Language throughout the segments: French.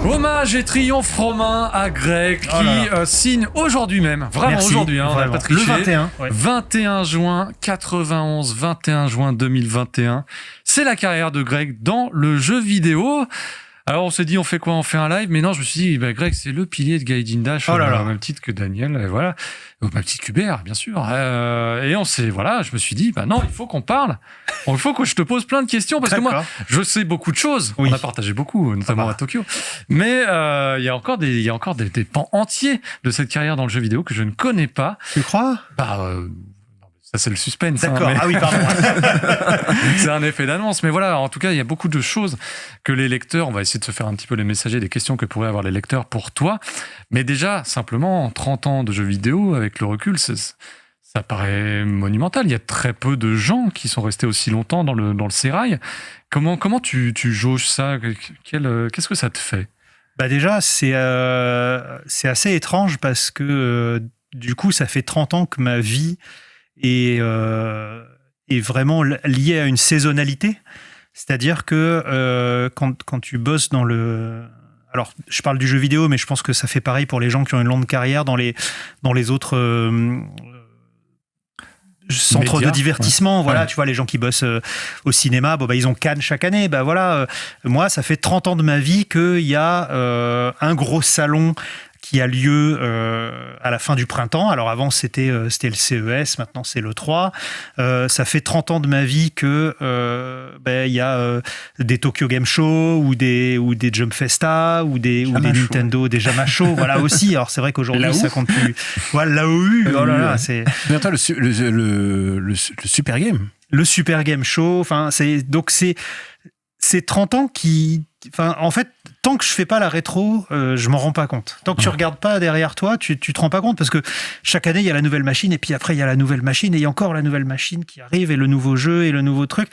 Hommage et triomphe romain à Greg qui signe aujourd'hui même, vraiment aujourd'hui, on n'a pas triché. Le 21. 21 juin 91, 21 juin 2021. C'est la carrière de Greg dans le jeu vidéo. Alors on s'est dit on fait quoi? On fait un live, mais non, je me suis dit Greg c'est le pilier de Gaijin Dash, au même titre que Daniel, voilà, au même titre qu'Hubert bien sûr. Et je me suis dit non, il faut qu'on parle, il faut que je te pose plein de questions parce que moi je sais beaucoup de choses, on a partagé beaucoup, notamment à Tokyo, mais il y a encore des pans entiers de cette carrière dans le jeu vidéo que je ne connais pas. Tu crois? Ça, c'est le suspense. D'accord. Mais... Ah oui, pardon. C'est un effet d'annonce. Mais voilà, en tout cas, il y a beaucoup de choses que les lecteurs, on va essayer de se faire un petit peu les messagers des questions que pourraient avoir les lecteurs pour toi. Mais déjà, simplement, 30 ans de jeux vidéo, avec le recul, ça paraît monumental. Il y a très peu de gens qui sont restés aussi longtemps dans le sérail. Comment tu jauges ça? Qu'est-ce que ça te fait? Déjà, c'est assez étrange parce que du coup, ça fait 30 ans que ma vie est vraiment lié à une saisonnalité. C'est-à-dire que quand tu bosses dans le... Alors, je parle du jeu vidéo, mais je pense que ça fait pareil pour les gens qui ont une longue carrière dans les autres centres de divertissement. Voilà, tu vois, les gens qui bossent au cinéma, ils ont Cannes chaque année. Moi, ça fait 30 ans de ma vie qu'il y a un gros salon qui a lieu à la fin du printemps. Alors avant, c'était le CES, maintenant c'est le 3. Ça fait 30 ans de ma vie que y a des Tokyo Game Show ou des Jump Festa ou des Nintendo, des Jama Show, voilà aussi. Alors c'est vrai qu'aujourd'hui ça compte plus. Voilà, l'AOU, c'est bientôt le Super Game. Le Super Game Show, enfin c'est 30 ans qui... Enfin, en fait, tant que je fais pas la rétro, je m'en rends pas compte. Tant que tu regardes pas derrière toi, tu te rends pas compte parce que chaque année, il y a la nouvelle machine et puis après, il y a la nouvelle machine et il y a encore la nouvelle machine qui arrive et le nouveau jeu et le nouveau truc.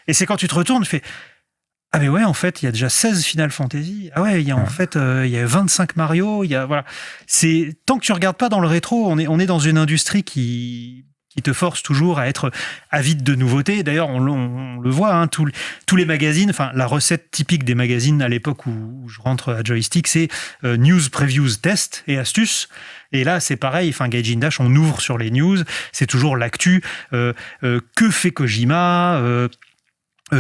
Et c'est quand tu te retournes, tu fais « Ah mais ouais, en fait, il y a déjà 16 Final Fantasy. Ah ouais, il y a 25 Mario. Il y a, voilà. » C'est, tant que tu regardes pas dans le rétro, on est dans une industrie qui te force toujours à être avide de nouveautés. D'ailleurs, on le voit, tous les magazines, enfin, la recette typique des magazines à l'époque où je rentre à Joystick, c'est news, previews, tests et astuces. Et là, c'est pareil, enfin, Gaijin Dash, on ouvre sur les news, c'est toujours l'actu. Que fait Kojima?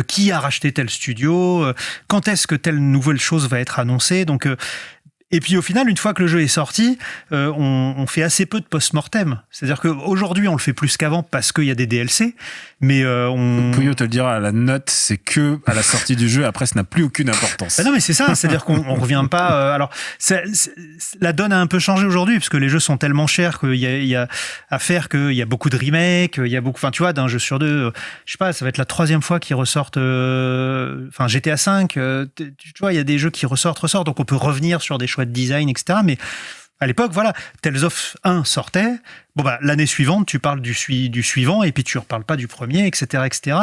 Qui a racheté tel studio? Quand est-ce que telle nouvelle chose va être annoncée? Donc, et puis au final, une fois que le jeu est sorti, on fait assez peu de post-mortem. C'est-à-dire qu'aujourd'hui, on le fait plus qu'avant parce qu'il y a des DLC, mais Pouillot te le dira, la note, c'est que à la sortie du jeu, après, ça n'a plus aucune importance. Non, mais c'est ça, c'est-à-dire qu'on revient pas... alors, la donne a un peu changé aujourd'hui, parce que les jeux sont tellement chers qu'il y a à faire, qu'il y a beaucoup de remakes, il y a beaucoup... Enfin, tu vois, d'un jeu sur deux, je sais pas, ça va être la 3e fois qu'ils ressortent... Enfin, GTA V, tu vois, il y a des jeux qui ressortent, donc on peut revenir sur des choix de design, etc. Mais à l'époque, voilà, Tales of 1 sortait. L'année suivante, tu parles du suivant et puis tu ne reparles pas du premier, etc., etc.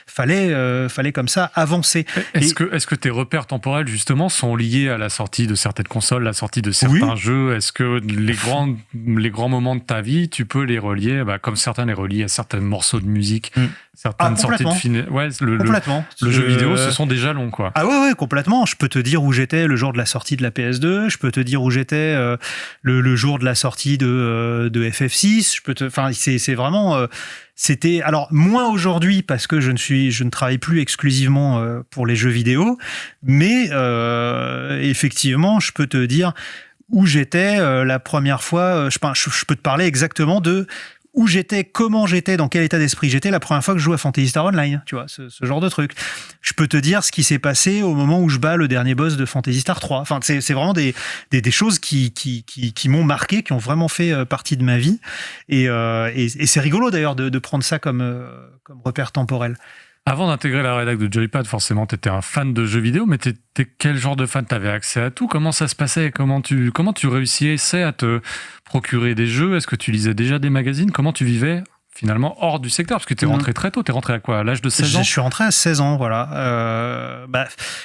Fallait comme ça avancer. Est-ce que tes repères temporels, justement, sont liés à la sortie de certaines consoles, la sortie de certains jeux? Est-ce que les grands moments de ta vie, tu peux les relier, comme certains les relient à certains morceaux de musique, certaines sorties de films? Ouais, complètement. Le jeu vidéo, ce sont des jalons, quoi. Ah ouais, complètement. Je peux te dire où j'étais le jour de la sortie de la PS2. Je peux te dire où j'étais le jour de la sortie de FF6. C'est vraiment... C'était, alors moins aujourd'hui parce que je ne travaille plus exclusivement pour les jeux vidéo, mais effectivement, je peux te dire où j'étais la première fois. Je peux te parler exactement de où j'étais, comment j'étais, dans quel état d'esprit j'étais la première fois que je jouais à Phantasy Star Online, tu vois, ce genre de truc. Je peux te dire ce qui s'est passé au moment où je bats le dernier boss de Phantasy Star 3. Enfin, c'est vraiment des choses qui m'ont marqué, qui ont vraiment fait partie de ma vie. Et c'est rigolo d'ailleurs de prendre ça comme repère temporel. Avant d'intégrer la rédac de Joypad, forcément, tu étais un fan de jeux vidéo, mais t'es quel genre de fan? Tu avais accès à tout? Comment ça se passait? Comment tu réussissais à te procurer des jeux? Est-ce que tu lisais déjà des magazines? Comment tu vivais finalement hors du secteur? Parce que tu es rentré très tôt. Tu es rentré à quoi? À l'âge de 16 ans? Je suis rentré à 16 ans, voilà.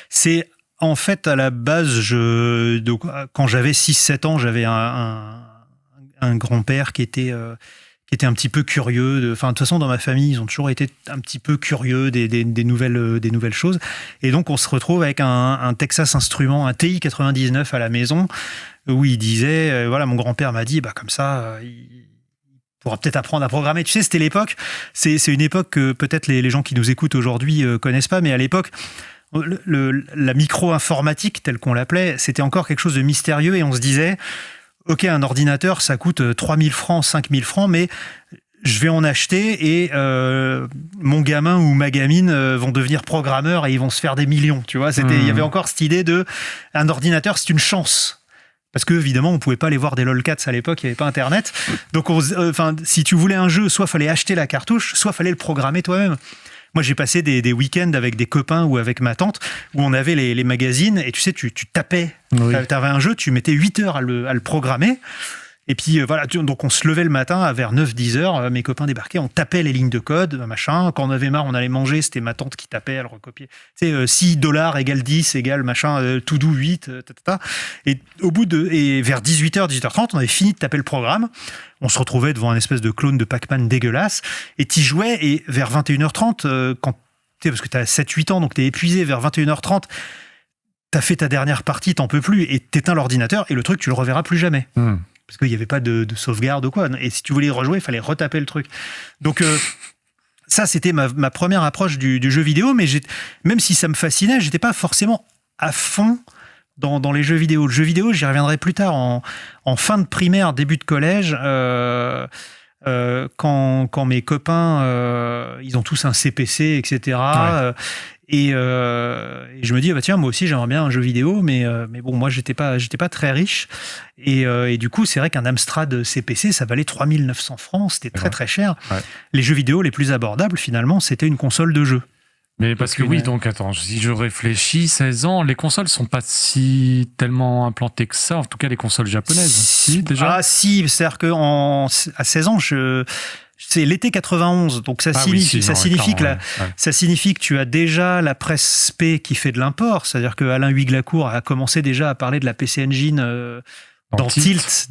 C'est en fait à la base, quand j'avais 6-7 ans, j'avais un un grand-père qui était un petit peu curieux. Enfin, de toute façon, dans ma famille, ils ont toujours été un petit peu curieux des nouvelles choses. Et donc, on se retrouve avec un Texas Instruments, un TI 99 à la maison, où il disait, voilà, mon grand-père m'a dit, comme ça, il pourra peut-être apprendre à programmer. Tu sais, c'était l'époque, c'est une époque que peut-être les gens qui nous écoutent aujourd'hui connaissent pas, mais à l'époque, la micro-informatique, telle qu'on l'appelait, c'était encore quelque chose de mystérieux et on se disait, ok, un ordinateur, ça coûte 3 000 francs, 5 000 francs, mais je vais en acheter et mon gamin ou ma gamine vont devenir programmeurs et ils vont se faire des millions, tu vois. Il y avait encore cette idée de un ordinateur, c'est une chance. Parce que évidemment, on pouvait pas aller voir des lolcats à l'époque, il n'y avait pas Internet. Donc, si tu voulais un jeu, soit fallait acheter la cartouche, soit fallait le programmer toi-même. Moi, j'ai passé des week-ends avec des copains ou avec ma tante où on avait les magazines et tu sais, tu tapais. Oui. Tu avais un jeu, tu mettais 8 heures à le programmer. Et puis voilà, donc on se levait le matin vers 9-10 heures, mes copains débarquaient, on tapait les lignes de code, machin. Quand on avait marre, on allait manger, c'était ma tante qui tapait, elle recopiait. Tu sais, $6 égale 10 égale machin, to do 8, tata. Et et vers 18h, 18h30, on avait fini de taper le programme. On se retrouvait devant un espèce de clone de Pac-Man dégueulasse et t'y jouais. Et vers 21h30, parce que t'as 7-8 ans, donc t'es épuisé, vers 21h30, t'as fait ta dernière partie, t'en peux plus et t'éteins l'ordinateur et le truc, tu le reverras plus jamais. Parce qu'il n'y avait pas de sauvegarde ou quoi. Et si tu voulais rejouer, il fallait retaper le truc. Donc, ça, c'était ma première approche du jeu vidéo. Mais même si ça me fascinait, j'étais pas forcément à fond dans les jeux vidéo. Le jeu vidéo, j'y reviendrai plus tard, en fin de primaire, début de collège, quand mes copains, ils ont tous un CPC, etc. Ouais. Et je me dis, tiens, moi aussi, j'aimerais bien un jeu vidéo, mais bon, moi, j'étais pas très riche. Et du coup, c'est vrai qu'un Amstrad CPC, ça valait 3 900 francs, c'était très, très cher. Ouais. Les jeux vidéo les plus abordables, finalement, c'était une console de jeu. Mais parce que oui, donc attends, si je réfléchis, 16 ans, les consoles sont pas si tellement implantées que ça, en tout cas les consoles japonaises. Si, déjà. Ah si, c'est-à-dire qu'à 16 ans, c'est l'été 91, donc ça signifie que tu as déjà la presse P qui fait de l'import, c'est-à-dire que Alain Huyglacourt a commencé déjà à parler de la PC Engine dans Tilt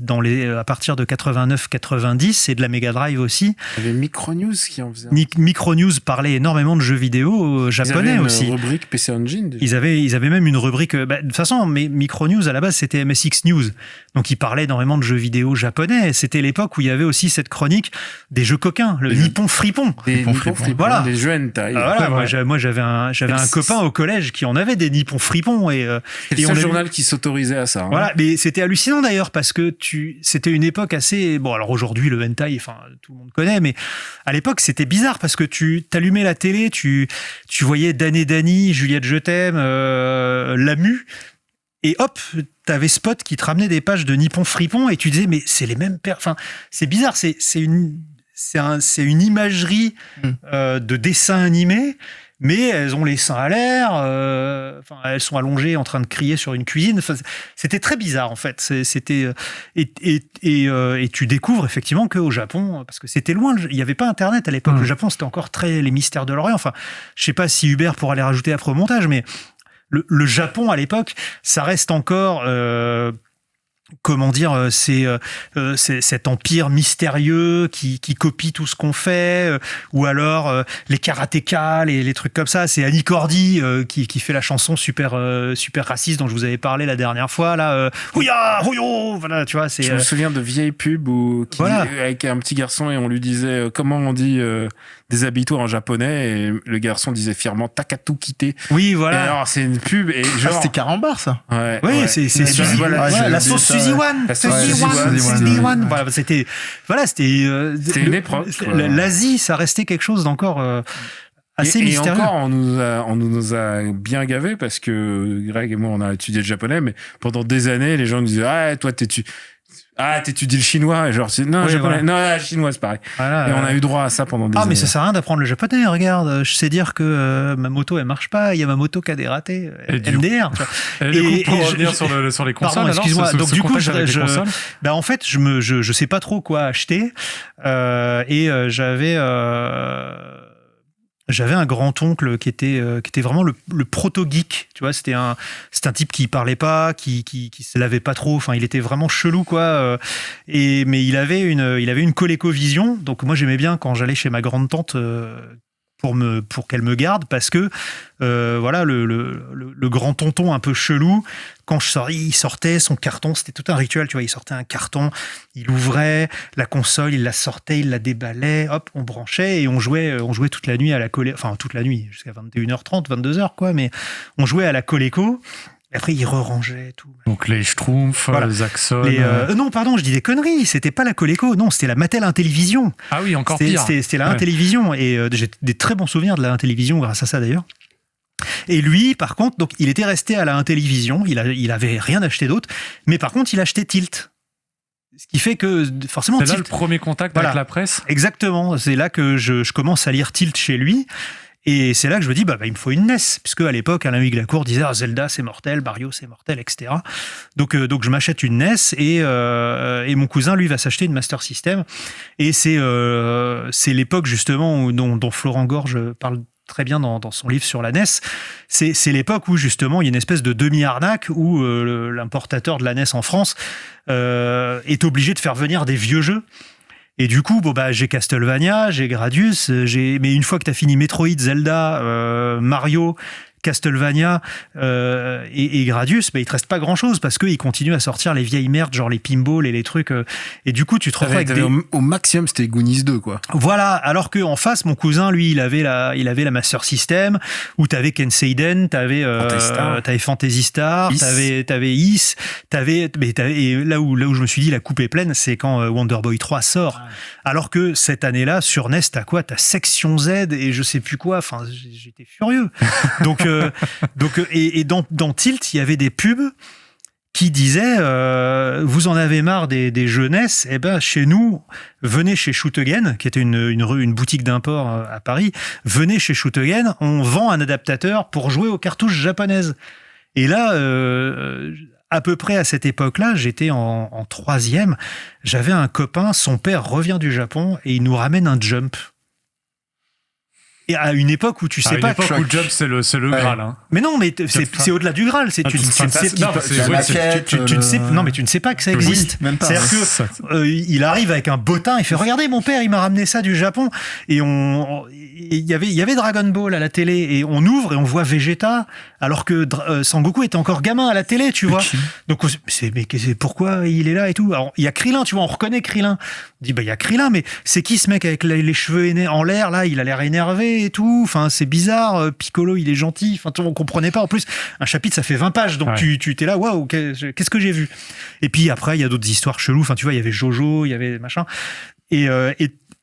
à partir de 89-90 et de la Mega Drive aussi. Il y avait Micronews qui en faisait. Micronews parlait énormément de jeux vidéo japonais aussi. Ils avaient une rubrique PC Engine. Déjà. Ils avaient même une rubrique. De toute façon, Micronews à la base c'était MSX News, donc ils parlaient énormément de jeux vidéo japonais. C'était l'époque où il y avait aussi cette chronique des jeux coquins, le Nippon Fripon. Des Nippon Fripon. Voilà. Des jeux hentai. Voilà, moi j'avais un copain au collège qui en avait des Nippon Fripon et c'est le seul journal qui s'autorisait à ça. Hein. Voilà, mais c'était hallucinant d'ailleurs parce que c'était une époque assez bon. Alors aujourd'hui le hentai, enfin tout le monde connaît, mais à l'époque c'était bizarre parce que tu t'allumais la télé, tu voyais Dani, Juliette je t'aime, Lamu, et hop, t'avais Spot qui te ramenait des pages de Nippon Fripon et tu disais mais c'est les mêmes enfin c'est bizarre, c'est une imagerie de dessin animé. Mais elles ont les seins à l'air, elles sont allongées en train de crier sur une cuisine. Enfin, c'était très bizarre en fait. Et tu découvres effectivement qu'au Japon, parce que c'était loin, il n'y avait pas Internet à l'époque. Le Japon, c'était encore très les mystères de l'Orient. Enfin, je sais pas si Hubert pourra les rajouter après au montage, mais le Japon à l'époque, ça reste encore. Comment dire, c'est cet empire mystérieux qui copie tout ce qu'on fait, ou alors les karatékas, les trucs comme ça. C'est Annie Cordy qui fait la chanson super raciste dont je vous avais parlé la dernière fois là. Houya, houyo, voilà, tu vois. Je me souviens de vieilles pubs avec un petit garçon et on lui disait comment on dit déshabille-toi en japonais et le garçon disait fièrement Takatu kite. Oui, voilà. Et alors c'est une pub et genre c'était Carambar ça. Ouais, oui, c'est Suzy. La sauce Suzy One. Suzy One. C'était une épreuve. L'Asie, ça restait quelque chose d'encore assez mystérieux. Et encore, on nous a bien gavé parce que Greg et moi, on a étudié le japonais, mais pendant des années, les gens nous disaient toi, t'étudies le chinois, genre, non, japonais, non, chinois, c'est pareil. Voilà, et on a eu droit à ça pendant des années. Mais ça sert à rien d'apprendre le japonais, regarde, je sais dire que ma moto, elle marche pas, il y a ma moto qui a des ratés, MDR. Et du coup, pour revenir sur les consoles, pardon, excuse-moi, donc du coup, en fait, je sais pas trop quoi acheter, et j'avais, J'avais un grand-oncle qui était vraiment le proto-geek, tu vois, c'était un type qui parlait pas, qui se lavait pas trop, enfin, il était vraiment chelou, quoi. Mais il avait une ColecoVision, donc moi j'aimais bien quand j'allais chez ma grande-tante pour qu'elle me garde, parce que voilà, le grand tonton un peu chelou, quand il sortait son carton, c'était tout un rituel, tu vois, il sortait un carton, il ouvrait la console, il la sortait, il la déballait, hop, on branchait et on jouait toute la nuit à la enfin toute la nuit, jusqu'à 21h30, 22h, quoi, mais on jouait à la Coleco. Et après, il re-rangeait tout. Donc les Schtroumpfs, voilà. les Axon. Non, pardon, je dis des conneries. C'était pas la Coleco, non, c'était la Mattel Intellivision. Ah oui, encore pire. C'était la Intellivision. Et j'ai des très bons souvenirs de la Intellivision grâce à ça, d'ailleurs. Et lui, par contre, donc, il était resté à la Intellivision. Il avait rien acheté d'autre. Mais par contre, il achetait Tilt. Ce qui fait que, forcément, c'est Tilt... là le premier contact avec la presse. Exactement. C'est là que je commence à lire Tilt chez lui. Et c'est là que je me dis, il me faut une NES, puisque à l'époque, Alain Huyglacourt disait Zelda c'est mortel, Mario c'est mortel, etc. Donc je m'achète une NES et mon cousin lui va s'acheter une Master System. Et c'est l'époque justement dont Florent Gorge parle très bien dans son livre sur la NES. C'est l'époque où justement il y a une espèce de demi-arnaque où l'importateur de la NES en France est obligé de faire venir des vieux jeux. Et du coup, j'ai Castlevania, j'ai Gradius, mais une fois que tu as fini Metroid, Zelda, Mario, Castlevania et Gradius, il te reste pas grand chose parce qu'ils continuent à sortir les vieilles merdes, genre les pinballs et les trucs. Et du coup, tu te retrouves avec au maximum, c'était Goonies 2, quoi. Voilà. Alors que en face, mon cousin, lui, il avait la Master System où t'avais Ken Seiden, t'avais Phantasy Star, t'avais Is, et là où je me suis dit la coupe est pleine, c'est quand Wonder Boy 3 sort. Ouais. Alors que cette année-là, sur NES, t'as quoi? T'as Section Z et je sais plus quoi. Enfin, j'étais furieux. Donc dans Tilt, il y avait des pubs qui disaient vous en avez marre des jeux NES, eh ben chez nous, venez chez Shoot Again, qui était une boutique d'import à Paris. Venez chez Shoot Again, on vend un adaptateur pour jouer aux cartouches japonaises. Et là, à peu près à cette époque-là, j'étais en 3e. J'avais un copain, son père revient du Japon et il nous ramène un Jump. Et à une époque où tu sais pas... À une époque où Jump, c'est le Graal. Hein. Mais non, mais c'est au-delà du Graal. Tu ne sais pas que ça existe. Oui, même pas. C'est-à-dire que il arrive avec un bottin, il fait « Regardez, mon père, il m'a ramené ça du Japon. » Et il y avait Dragon Ball à la télé, et on ouvre et on voit Vegeta, alors que Sangoku était encore gamin à la télé, tu vois. Donc, pourquoi il est là et tout. Alors, il y a Krillin, tu vois, on reconnaît Krillin. On dit, il y a Krillin, mais c'est qui ce mec avec les cheveux en l'air, là, il a l'air énervé et tout, enfin c'est bizarre, Piccolo il est gentil, enfin on comprenait pas, en plus un chapitre ça fait 20 pages donc tu t'es là, waouh, qu'est-ce que j'ai vu. Et puis après il y a d'autres histoires cheloues, enfin tu vois il y avait Jojo, il y avait machin, et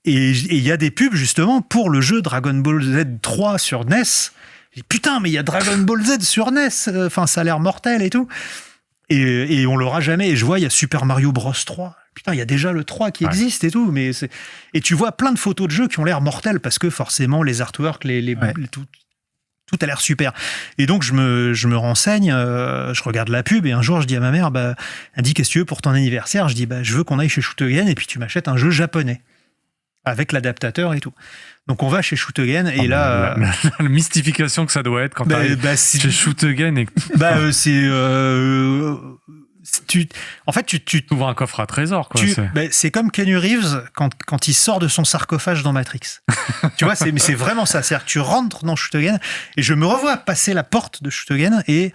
il y a des pubs justement pour le jeu Dragon Ball Z 3 sur NES. Et putain, mais il y a Dragon Ball Z sur NES, enfin ça a l'air mortel et tout, et on l'aura jamais. Et je vois il y a Super Mario Bros 3. Putain, il y a déjà le 3 qui existe et tout, et tu vois plein de photos de jeux qui ont l'air mortels parce que forcément les artworks, tout a l'air super. Et donc je me renseigne, je regarde la pub et un jour je dis à ma mère, elle dit qu'est-ce que tu veux pour ton anniversaire? Je dis je veux qu'on aille chez Shoot Again et puis tu m'achètes un jeu japonais avec l'adaptateur et tout. Donc on va chez Shoot Again et là la mystification que ça doit être quand t'arrives chez Shoot Again et en fait, tu ouvres un coffre à trésors, quoi. C'est comme Keanu Reeves quand il sort de son sarcophage dans Matrix. Tu vois, c'est vraiment ça. C'est-à-dire que tu rentres dans Shoot Again et je me revois passer la porte de Shoot Again et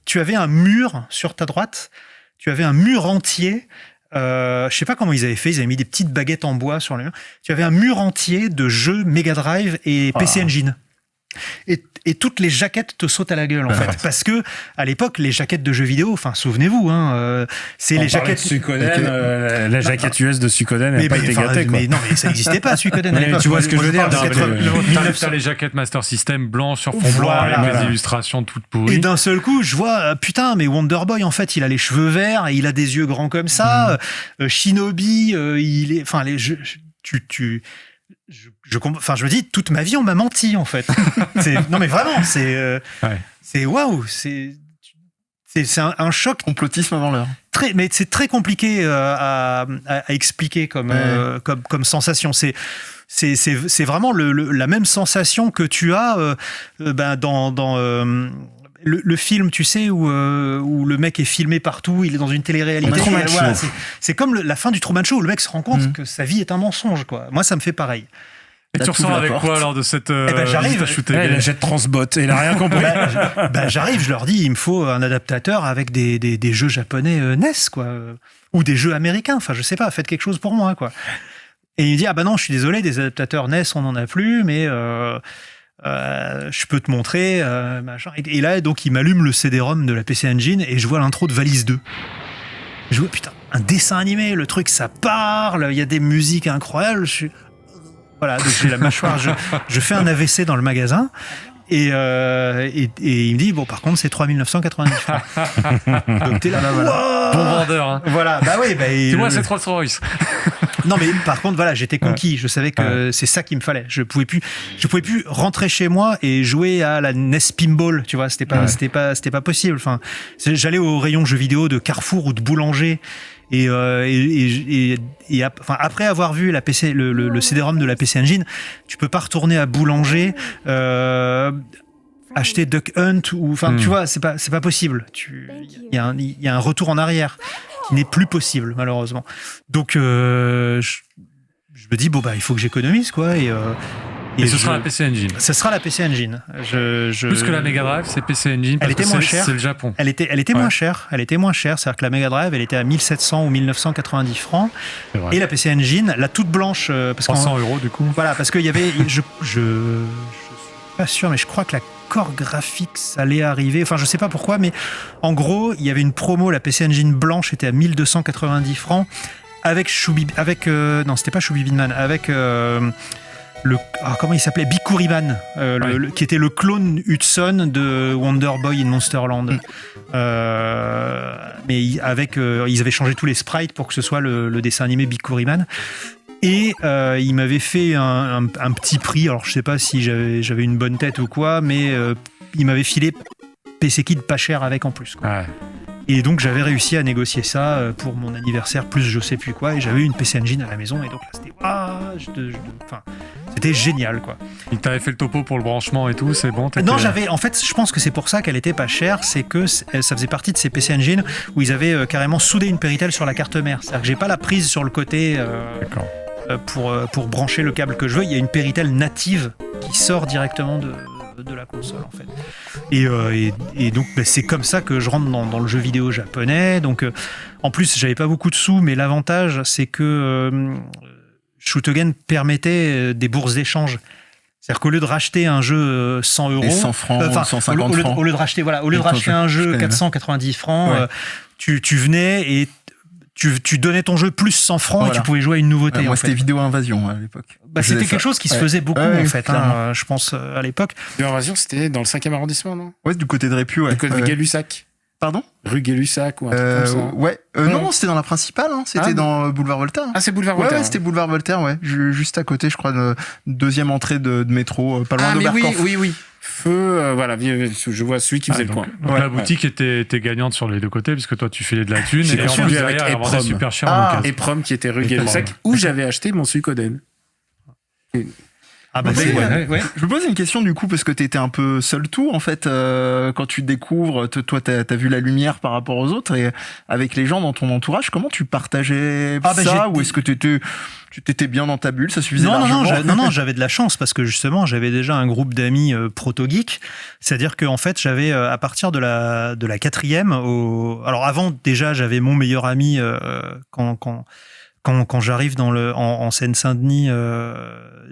tu avais un mur sur ta droite. Tu avais un mur entier. Je sais pas comment ils avaient fait. Ils avaient mis des petites baguettes en bois sur le mur. Tu avais un mur entier de jeux Mega Drive et PC Engine. Et toutes les jaquettes te sautent à la gueule en fait, parce que à l'époque les jaquettes de jeux vidéo, enfin souvenez-vous, c'est les jaquettes Suikoden, la jaquette US de Suikoden n'a pas été gâtée, quoi. Mais non, mais ça n'existait pas Suikoden. Tu vois ce que je veux dire? T'as les jaquettes Master System blanc sur fond blanc avec des illustrations toutes pourries. Et d'un seul coup, je vois putain, mais Wonder Boy en fait, il a les cheveux verts et il a des yeux grands comme ça. Shinobi, il est, enfin je me dis, toute ma vie, on m'a menti, en fait. Non, mais vraiment, c'est waouh, c'est un choc. Complotisme avant l'heure. Mais c'est très compliqué à expliquer comme sensation. c'est vraiment la même sensation que tu as dans le film, tu sais, où le mec est filmé partout, il est dans une télé-réalité. Voilà, c'est comme la fin du Truman Show où le mec se rend compte que sa vie est un mensonge, quoi. Moi, ça me fait pareil. Et tu ressors avec quoi alors de cette j'arrive. Il achète Transbot et il a rien compris. J'arrive, je leur dis, il me faut un adaptateur avec des jeux japonais NES, quoi, ou des jeux américains. Enfin, je sais pas, faites quelque chose pour moi, quoi. Et il me dit, ah bah non, je suis désolé, des adaptateurs NES, on n'en a plus, mais je peux te montrer, machin. Et là, donc, il m'allume le CD-ROM de la PC Engine et je vois l'intro de Valise 2. Je vois, putain, un dessin animé, le truc, ça parle, il y a des musiques incroyables. Voilà, donc j'ai la mâchoire, je fais un AVC dans le magasin. Et il me dit, bon, par contre, c'est 3 990 francs. Donc t'es là, voilà. Bon vendeur, hein. Voilà, oui. Tu vois, c'est Rolls-Royce. Non, mais par contre, voilà, j'étais conquis. Je savais que c'est ça qu'il me fallait. Je pouvais plus rentrer chez moi et jouer à la NES Pinball. Tu vois, c'était pas possible. Enfin, j'allais au rayon jeux vidéo de Carrefour ou de Boulanger. Après avoir vu le CD-ROM de la PC Engine, tu peux pas retourner à Boulanger, acheter Duck Hunt ou, tu vois, c'est pas possible. Il y a un retour en arrière qui n'est plus possible, malheureusement. Donc, je me dis, bon, bah, il faut que j'économise, quoi. Et ce sera la PC Engine. Ce sera la PC Engine. Plus que la Mega Drive, c'est PC Engine. Elle était moins chère. C'est le Japon. Elle était moins chère. Elle était moins chère. C'est-à-dire que la Mega Drive, elle était à 1700 ou 1990 francs. Et la PC Engine, la toute blanche. 300 € du coup. Voilà, parce qu'il y avait. Je suis pas sûr, mais je crois que la Core Graphics allait arriver. Enfin, je sais pas pourquoi, mais en gros, il y avait une promo. La PC Engine blanche était à 1290 francs. Non, c'était pas Shubibinman. Avec. Comment il s'appelait, Bikuriman, qui était le clone Hudson de Wonder Boy in Monsterland. Mais ils avaient changé tous les sprites pour que ce soit le dessin animé Bikuriman. Et il m'avait fait un petit prix. Alors je sais pas si j'avais une bonne tête ou quoi, mais il m'avait filé PC Kid pas cher avec en plus, quoi. Ouais. Et donc j'avais réussi à négocier ça pour mon anniversaire, plus je sais plus quoi, et j'avais une PC Engine à la maison, et donc là c'était génial, quoi. Il t'avait fait le topo pour le branchement et tout, c'est bon? Non, en fait, je pense que c'est pour ça qu'elle était pas chère, c'est que ça faisait partie de ces PC Engine où ils avaient carrément soudé une Péritel sur la carte mère. C'est-à-dire que j'ai pas la prise sur le côté pour brancher le câble que je veux. Il y a une Péritel native qui sort directement de la console, en fait. Et donc c'est comme ça que je rentre dans le jeu vidéo japonais. Donc en plus j'avais pas beaucoup de sous, mais l'avantage c'est que Shoot-Again permettait des bourses d'échange. C'est-à-dire qu'au lieu de racheter un jeu 100 €, 100 francs, 150 francs, au lieu de racheter un jeu 490 francs, tu venais et tu donnais ton jeu plus 100 francs, et tu pouvais jouer à une nouveauté. Moi, c'était Vidéo Invasion à l'époque. C'était quelque chose qui se faisait beaucoup, en fait, je pense, à l'époque. Vidéo Invasion, c'était dans le 5e arrondissement, non? Ouais, du côté de Répu, ouais. Du côté de Gay-Lussac. Pardon? Rue Gay-Lussac ou un truc comme ça. Non, c'était dans la principale, hein. C'était dans Boulevard Voltaire. Ah, c'est Boulevard Voltaire. Ouais, c'était Boulevard Voltaire, ouais. Juste à côté, je crois, de deuxième entrée de métro, pas loin de Berkorf. Oui. Feu, voilà, je vois celui qui faisait le coin. Donc la boutique était gagnante sur les deux côtés, puisque toi tu filais de la thune, et en plus derrière elle vendait super cher. Et Prom qui était rue Gay-Lussac, où j'avais acheté mon Suikoden. Je me pose une question du coup, parce que t'étais un peu seul tout en fait, quand tu découvres, toi t'as vu la lumière par rapport aux autres, et avec les gens dans ton entourage, comment tu partageais ça, ou est-ce que tu t'étais bien dans ta bulle, ça suffisait largement? Non, j'avais de la chance, parce que justement j'avais déjà un groupe d'amis proto-geeks, c'est-à-dire qu'en fait j'avais à partir de la 4e, alors avant déjà j'avais mon meilleur ami quand j'arrive en Seine-Saint-Denis,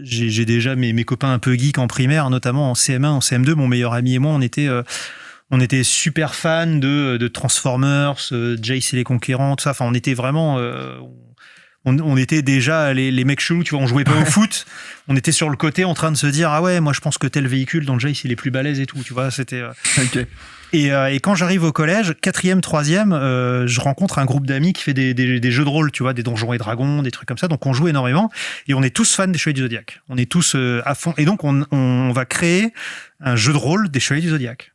j'ai déjà mes copains un peu geeks en primaire, notamment en CM1, en CM2, mon meilleur ami et moi, on était super fans de Transformers, Jace et les Conquérants, tout ça. Enfin, on était vraiment, on était déjà les mecs chelous, tu vois, on jouait pas au foot, on était sur le côté en train de se dire, ah ouais, moi je pense que tel véhicule dans Jace il est plus balèze et tout, tu vois, c'était. Ok. Et quand j'arrive au collège, 4e, 3e, je rencontre un groupe d'amis qui fait des jeux de rôle, tu vois, des Donjons et Dragons, des trucs comme ça. Donc on joue énormément et on est tous fans des Chevaliers du Zodiaque. On est tous à fond. Et donc on va créer un jeu de rôle des Chevaliers du Zodiaque.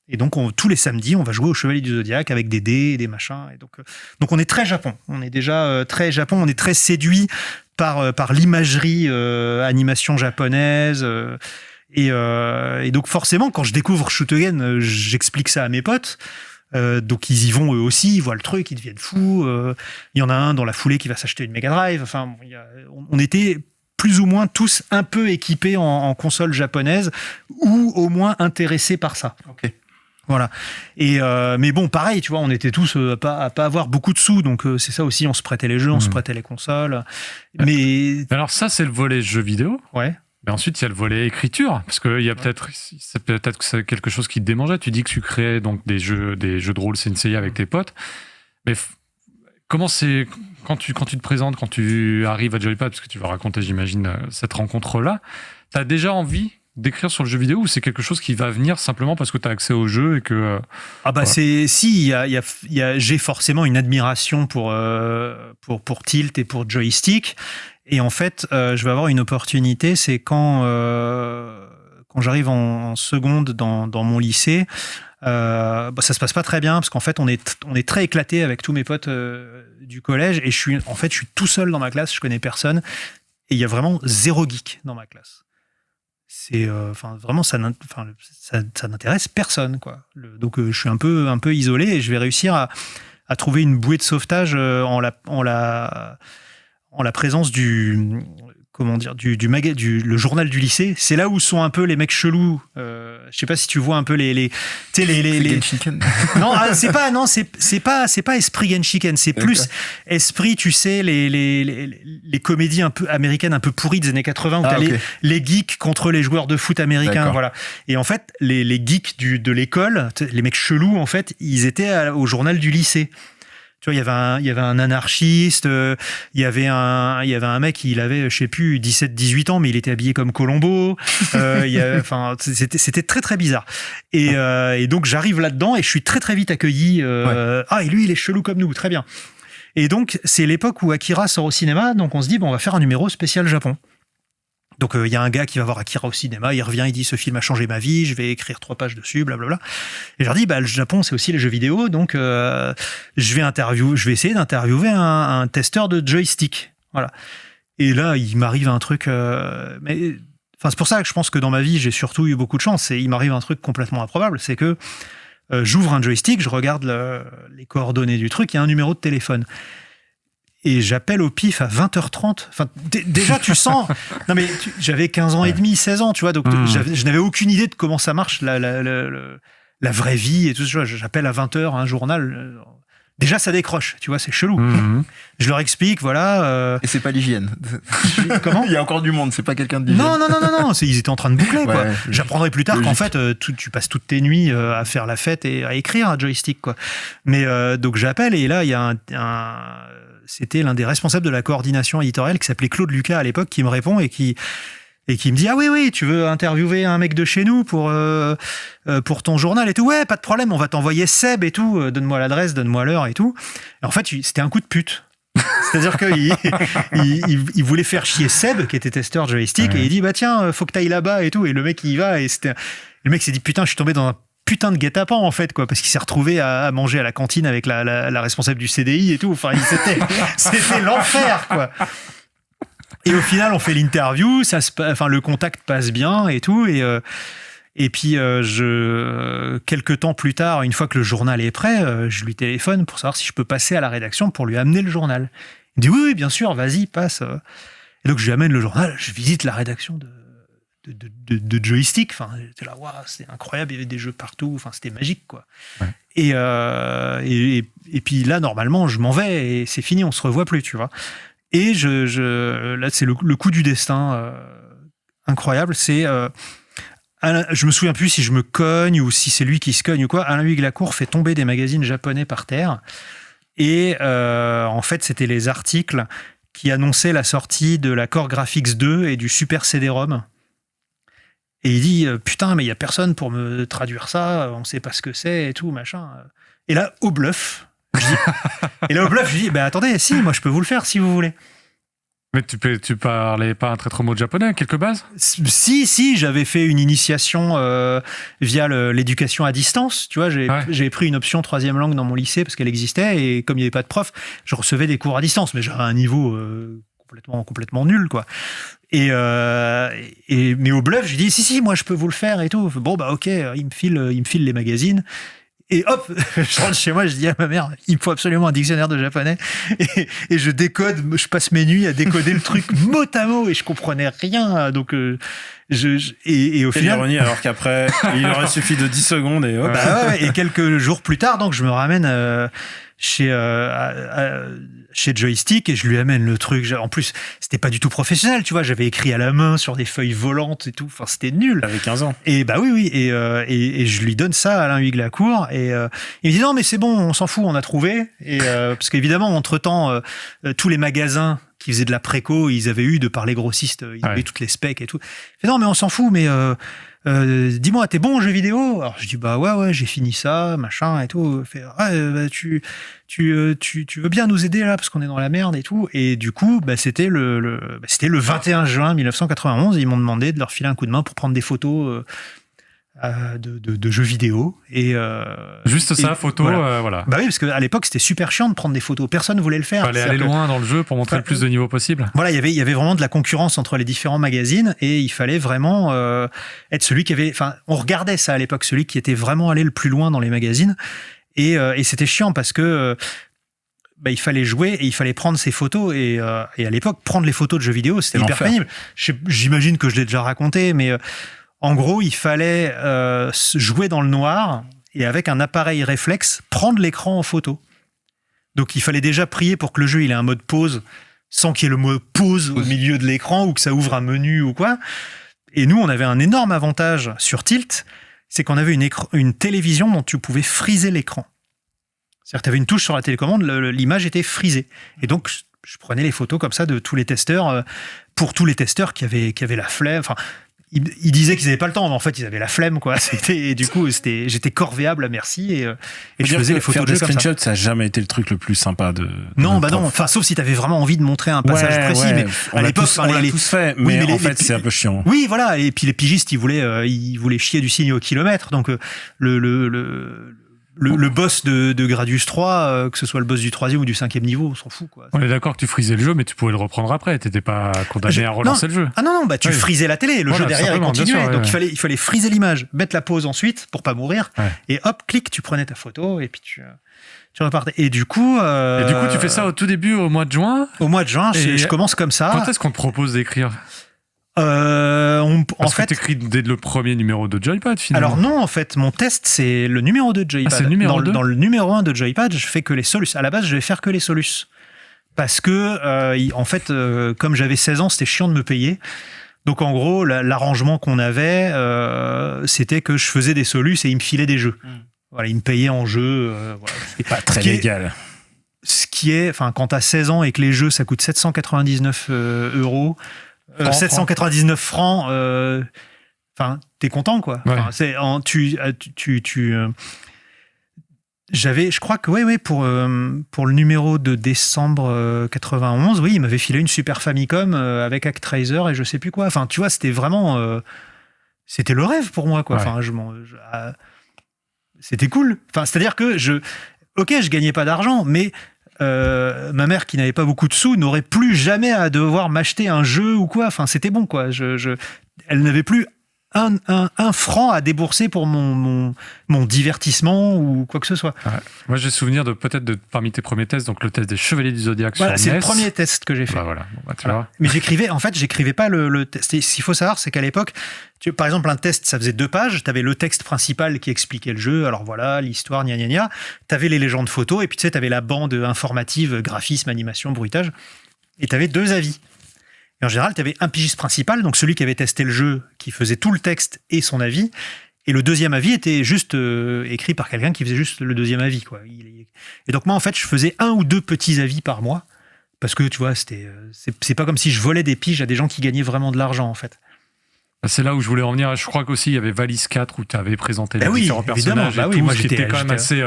Et donc, tous les samedis, on va jouer au Chevalier du Zodiaque avec des dés et des machins. Et donc on est très Japon. On est déjà très Japon. On est très séduit par l'imagerie animation japonaise. Et donc, forcément, quand je découvre Shootegen, j'explique ça à mes potes. Donc, ils y vont eux aussi. Ils voient le truc, ils deviennent fous. Il y en a un dans la foulée qui va s'acheter une Mega Drive. Enfin, on était plus ou moins tous un peu équipés en console japonaise ou au moins intéressés par ça. Ok. Voilà. Et mais bon, pareil, tu vois, on était tous à pas avoir beaucoup de sous, donc c'est ça aussi, on se prêtait les jeux, on se prêtait les consoles. Mais alors ça, c'est le volet jeux vidéo. Ouais. Mais ensuite, il y a le volet écriture, parce que il y a peut-être que c'est quelque chose qui te démangeait. Tu dis que tu créais donc des jeux de rôle Sensei avec tes potes, mais comment c'est quand tu te présentes, quand tu arrives à Joypad, parce que tu vas raconter, j'imagine, cette rencontre-là, t'as déjà envie d'écrire sur le jeu vidéo, ou c'est quelque chose qui va venir simplement parce que tu as accès au jeu et que voilà. J'ai forcément une admiration pour Tilt et pour Joystick, et en fait je vais avoir une opportunité, c'est quand j'arrive en seconde dans mon lycée. Ça se passe pas très bien parce qu'en fait on est très éclaté avec tous mes potes du collège, et je suis tout seul dans ma classe, je connais personne, et il y a vraiment 0 geek dans ma classe. C'est vraiment ça n'intéresse personne, quoi. Donc je suis un peu isolé, et je vais réussir à trouver une bouée de sauvetage en la présence du le journal du lycée. C'est là où sont un peu les mecs chelous. Je sais pas si tu vois un peu les non, c'est pas esprit Genshiken, c'est plus esprit, tu sais, les comédies un peu américaines un peu pourries des années 80 où t'as les geeks contre les joueurs de foot américains. D'accord. Voilà. Et en fait, les geeks de l'école, les mecs chelous, en fait, ils étaient au journal du lycée. Tu vois, il y avait un anarchiste, il y avait un mec, il avait, je sais plus, 17-18 ans, mais il était habillé comme Colombo. C'était très, très bizarre. Et donc, j'arrive là-dedans et je suis très, très vite accueilli. Et lui, il est chelou comme nous, très bien. Et donc, c'est l'époque où Akira sort au cinéma, donc on se dit, on va faire un numéro spécial Japon. Donc, il y a un gars qui va voir Akira au cinéma, il revient, il dit, ce film a changé ma vie, je vais écrire 3 pages dessus, blablabla. Et je leur dis, le Japon, c'est aussi les jeux vidéo, donc je vais essayer d'interviewer un testeur de joystick. Voilà. Et là, il m'arrive un truc... c'est pour ça que je pense que dans ma vie, j'ai surtout eu beaucoup de chance. Il m'arrive un truc complètement improbable, c'est que j'ouvre un joystick, je regarde les coordonnées du truc, il y a un numéro de téléphone. Et j'appelle au pif à 20h30. Enfin, déjà, tu sens... Non, mais j'avais 15 ans et demi, 16 ans, tu vois, donc je n'avais aucune idée de comment ça marche, la vraie vie et tout ça. J'appelle à 20h un journal. Déjà, ça décroche, tu vois, c'est chelou. Je leur explique, voilà... Et c'est pas l'hygiène. Comment ? Il y a encore du monde, c'est pas quelqu'un de l'hygiène. Non. Ils étaient en train de boucler, quoi. J'apprendrai plus tard qu'en fait, tu passes toutes tes nuits à faire la fête et à écrire un joystick, quoi. Mais donc, j'appelle, et là, il y a c'était l'un des responsables de la coordination éditoriale qui s'appelait Claude Lucas à l'époque, qui me répond et qui me dit, ah oui, tu veux interviewer un mec de chez nous pour ton journal et tout. Ouais, pas de problème, on va t'envoyer Seb et tout, donne-moi l'adresse, donne-moi l'heure et tout. Et en fait, c'était un coup de pute. C'est-à-dire qu'il voulait faire chier Seb, qui était testeur joystick, et il dit, tiens, faut que t'ailles là-bas et tout. Et le mec, il y va, et le mec s'est dit, putain, je suis tombé dans un putain de guet-apens, en fait, quoi, parce qu'il s'est retrouvé à manger à la cantine avec la responsable du CDI et tout. Enfin, c'était l'enfer, quoi. Et au final, on fait l'interview, le contact passe bien et tout, et puis quelques temps plus tard, une fois que le journal est prêt, je lui téléphone pour savoir si je peux passer à la rédaction pour lui amener le journal. Il me dit oui, bien sûr, vas-y, passe. Et donc je lui amène le journal, je visite la rédaction de joystick. Enfin, j'étais là, waouh, c'était incroyable, il y avait des jeux partout, enfin, c'était magique, quoi. Ouais. Et puis là, normalement, je m'en vais et c'est fini, on se revoit plus, tu vois. Et là, c'est le coup du destin incroyable. C'est, je me souviens plus si je me cogne ou si c'est lui qui se cogne ou quoi. Alain Huyghe-Lacour fait tomber des magazines japonais par terre. Et en fait, c'était les articles qui annonçaient la sortie de la Core Graphics 2 et du Super CD-ROM. Et il dit, putain, mais il n'y a personne pour me traduire ça, on ne sait pas ce que c'est et tout, machin. Et là, au bluff, je dis, attendez, si, moi je peux vous le faire si vous voulez. Mais tu parlais pas un très trop mot de japonais, quelques bases? Si, j'avais fait une initiation via l'éducation à distance. Tu vois, j'ai pris une option 3e langue dans mon lycée parce qu'elle existait et comme il n'y avait pas de prof, je recevais des cours à distance, mais j'avais un niveau complètement nul, quoi. Mais au bluff, j'ai dit si, moi je peux vous le faire et tout. Bon bah ok, il me file les magazines. Et hop, je rentre chez moi, je dis à ma mère, il me faut absolument un dictionnaire de japonais. Et je décode, je passe mes nuits à décoder le truc mot à mot et je comprenais rien. Donc, et au final. L'ironie, alors qu'après, il aurait suffi de 10 secondes et hop. Bah ouais, et quelques jours plus tard, donc, je me ramène chez Joystick et je lui amène le truc. En plus, c'était pas du tout professionnel, tu vois. J'avais écrit à la main sur des feuilles volantes et tout. Enfin, c'était nul. T'avais 15 ans. Et bah oui. Et je lui donne ça à Alain Huyghe-Lacour et il me dit non, mais c'est bon, on s'en fout, on a trouvé. Et parce qu'évidemment, entre-temps, tous les magasins qui faisaient de la préco, ils avaient eu de par les grossistes, ils avaient toutes les specs et tout. Il fait non, mais on s'en fout, mais dis-moi, t'es bon en jeu vidéo? Alors je dis bah ouais, j'ai fini ça, machin et tout. Il fait tu veux bien nous aider là parce qu'on est dans la merde et tout. Et du coup, c'était le 21 juin 1991. Ils m'ont demandé de leur filer un coup de main pour prendre des photos de jeux vidéo et juste ça, photo, voilà. Bah oui, parce qu'à l'époque c'était super chiant de prendre des photos, personne voulait le faire. Fallait aller loin dans le jeu pour montrer le plus de niveaux possible. Voilà, il y avait vraiment de la concurrence entre les différents magazines et il fallait vraiment être celui qui avait, enfin, on regardait ça à l'époque, celui qui était vraiment allé le plus loin dans les magazines et c'était chiant parce que il fallait jouer et il fallait prendre ses photos et à l'époque prendre les photos de jeux vidéo c'était hyper pénible. J'imagine que je l'ai déjà raconté, mais en gros, il fallait jouer dans le noir et avec un appareil réflexe, prendre l'écran en photo. Donc, il fallait déjà prier pour que le jeu il ait un mode pause sans qu'il y ait le mot pause au milieu de l'écran ou que ça ouvre un menu ou quoi. Et nous, on avait un énorme avantage sur Tilt, c'est qu'on avait une télévision dont tu pouvais friser l'écran. C'est-à-dire que tu avais une touche sur la télécommande, l'image était frisée. Et donc, je prenais les photos comme ça de tous les testeurs, pour tous les testeurs qui avaient la flemme. Enfin, ils disaient qu'ils n'avaient pas le temps, mais en fait, ils avaient la flemme, quoi. Et du coup, j'étais corvéable à merci et je faisais les photos de jeux comme ça. Screenshot, ça n'a jamais été le truc le plus sympa de. Non, non. Enfin, sauf si tu avais vraiment envie de montrer un passage précis. Mais à l'époque, on l'a tous fait, mais en fait, c'est un peu chiant. Oui, voilà. Et puis les pigistes, ils voulaient chier du signe au kilomètre. Donc, le boss de Gradius 3, que ce soit le boss du 3e ou du 5e niveau, on s'en fout, quoi. On est d'accord que tu frisais le jeu, mais tu pouvais le reprendre après. T'étais pas condamné à relancer le jeu. Ah non, tu frisais la télé. Le jeu derrière, il continuait. Sûr, donc il fallait friser l'image, mettre la pause ensuite pour pas mourir. Ouais. Et hop, clic, tu prenais ta photo et puis tu repartais. Et du coup, tu fais ça au tout début, au mois de juin. Au mois de juin, je commence comme ça. Quand est-ce qu'on te propose d'écrire? Parce que t'écris dès le premier numéro de Joypad, finalement. Alors non, en fait, mon test, c'est le numéro 2 de Joypad. C'est le numéro 2 dans le numéro 1 de Joypad, je fais que les Solus. À la base, je vais faire que les Solus. Parce que, en fait, comme j'avais 16 ans, c'était chiant de me payer. Donc, en gros, l'arrangement qu'on avait, c'était que je faisais des Solus et ils me filaient des jeux. Voilà, ils me payaient en jeux. Voilà. C'est pas très légal. Ce qui est, enfin, quand t'as 16 ans et que les jeux, ça coûte 799 €, 799 francs, enfin, t'es content, quoi. Ouais. Enfin, j'avais, je crois que, pour le numéro de décembre 91, oui, il m'avait filé une Super Famicom avec Actraiser et je sais plus quoi. Enfin, tu vois, c'était vraiment, c'était le rêve pour moi, quoi. Ouais. Enfin, c'était cool. Enfin, c'est-à-dire que je gagnais pas d'argent, mais ma mère qui n'avait pas beaucoup de sous n'aurait plus jamais à devoir m'acheter un jeu ou quoi. Enfin, c'était bon, quoi. Elle n'avait plus un franc à débourser pour mon divertissement ou quoi que ce soit. Ouais. Moi, j'ai souvenir parmi tes premiers tests, donc le test des Chevaliers du Zodiaque sur NES. C'est le premier test que j'ai fait. Bah voilà. Tu vois. Mais j'écrivais pas le test. Ce qu'il faut savoir, c'est qu'à l'époque, par exemple, un test, ça faisait 2 pages. T'avais le texte principal qui expliquait le jeu. Alors voilà, l'histoire, gna gna gna. T'avais les légendes photos et puis tu sais, t'avais la bande informative, graphisme, animation, bruitage. Et t'avais 2 avis. Et en général, tu avais un pigiste principal, donc celui qui avait testé le jeu, qui faisait tout le texte et son avis. Et le deuxième avis était juste écrit par quelqu'un qui faisait juste le deuxième avis, quoi. Et donc moi, en fait, je faisais 1 ou 2 petits avis par mois. Parce que, tu vois, c'est pas comme si je volais des piges à des gens qui gagnaient vraiment de l'argent, en fait. C'est là où je voulais en venir. Je crois qu'aussi, il y avait Valise 4 où tu avais présenté les différents personnages. Moi, j'étais quand même assez...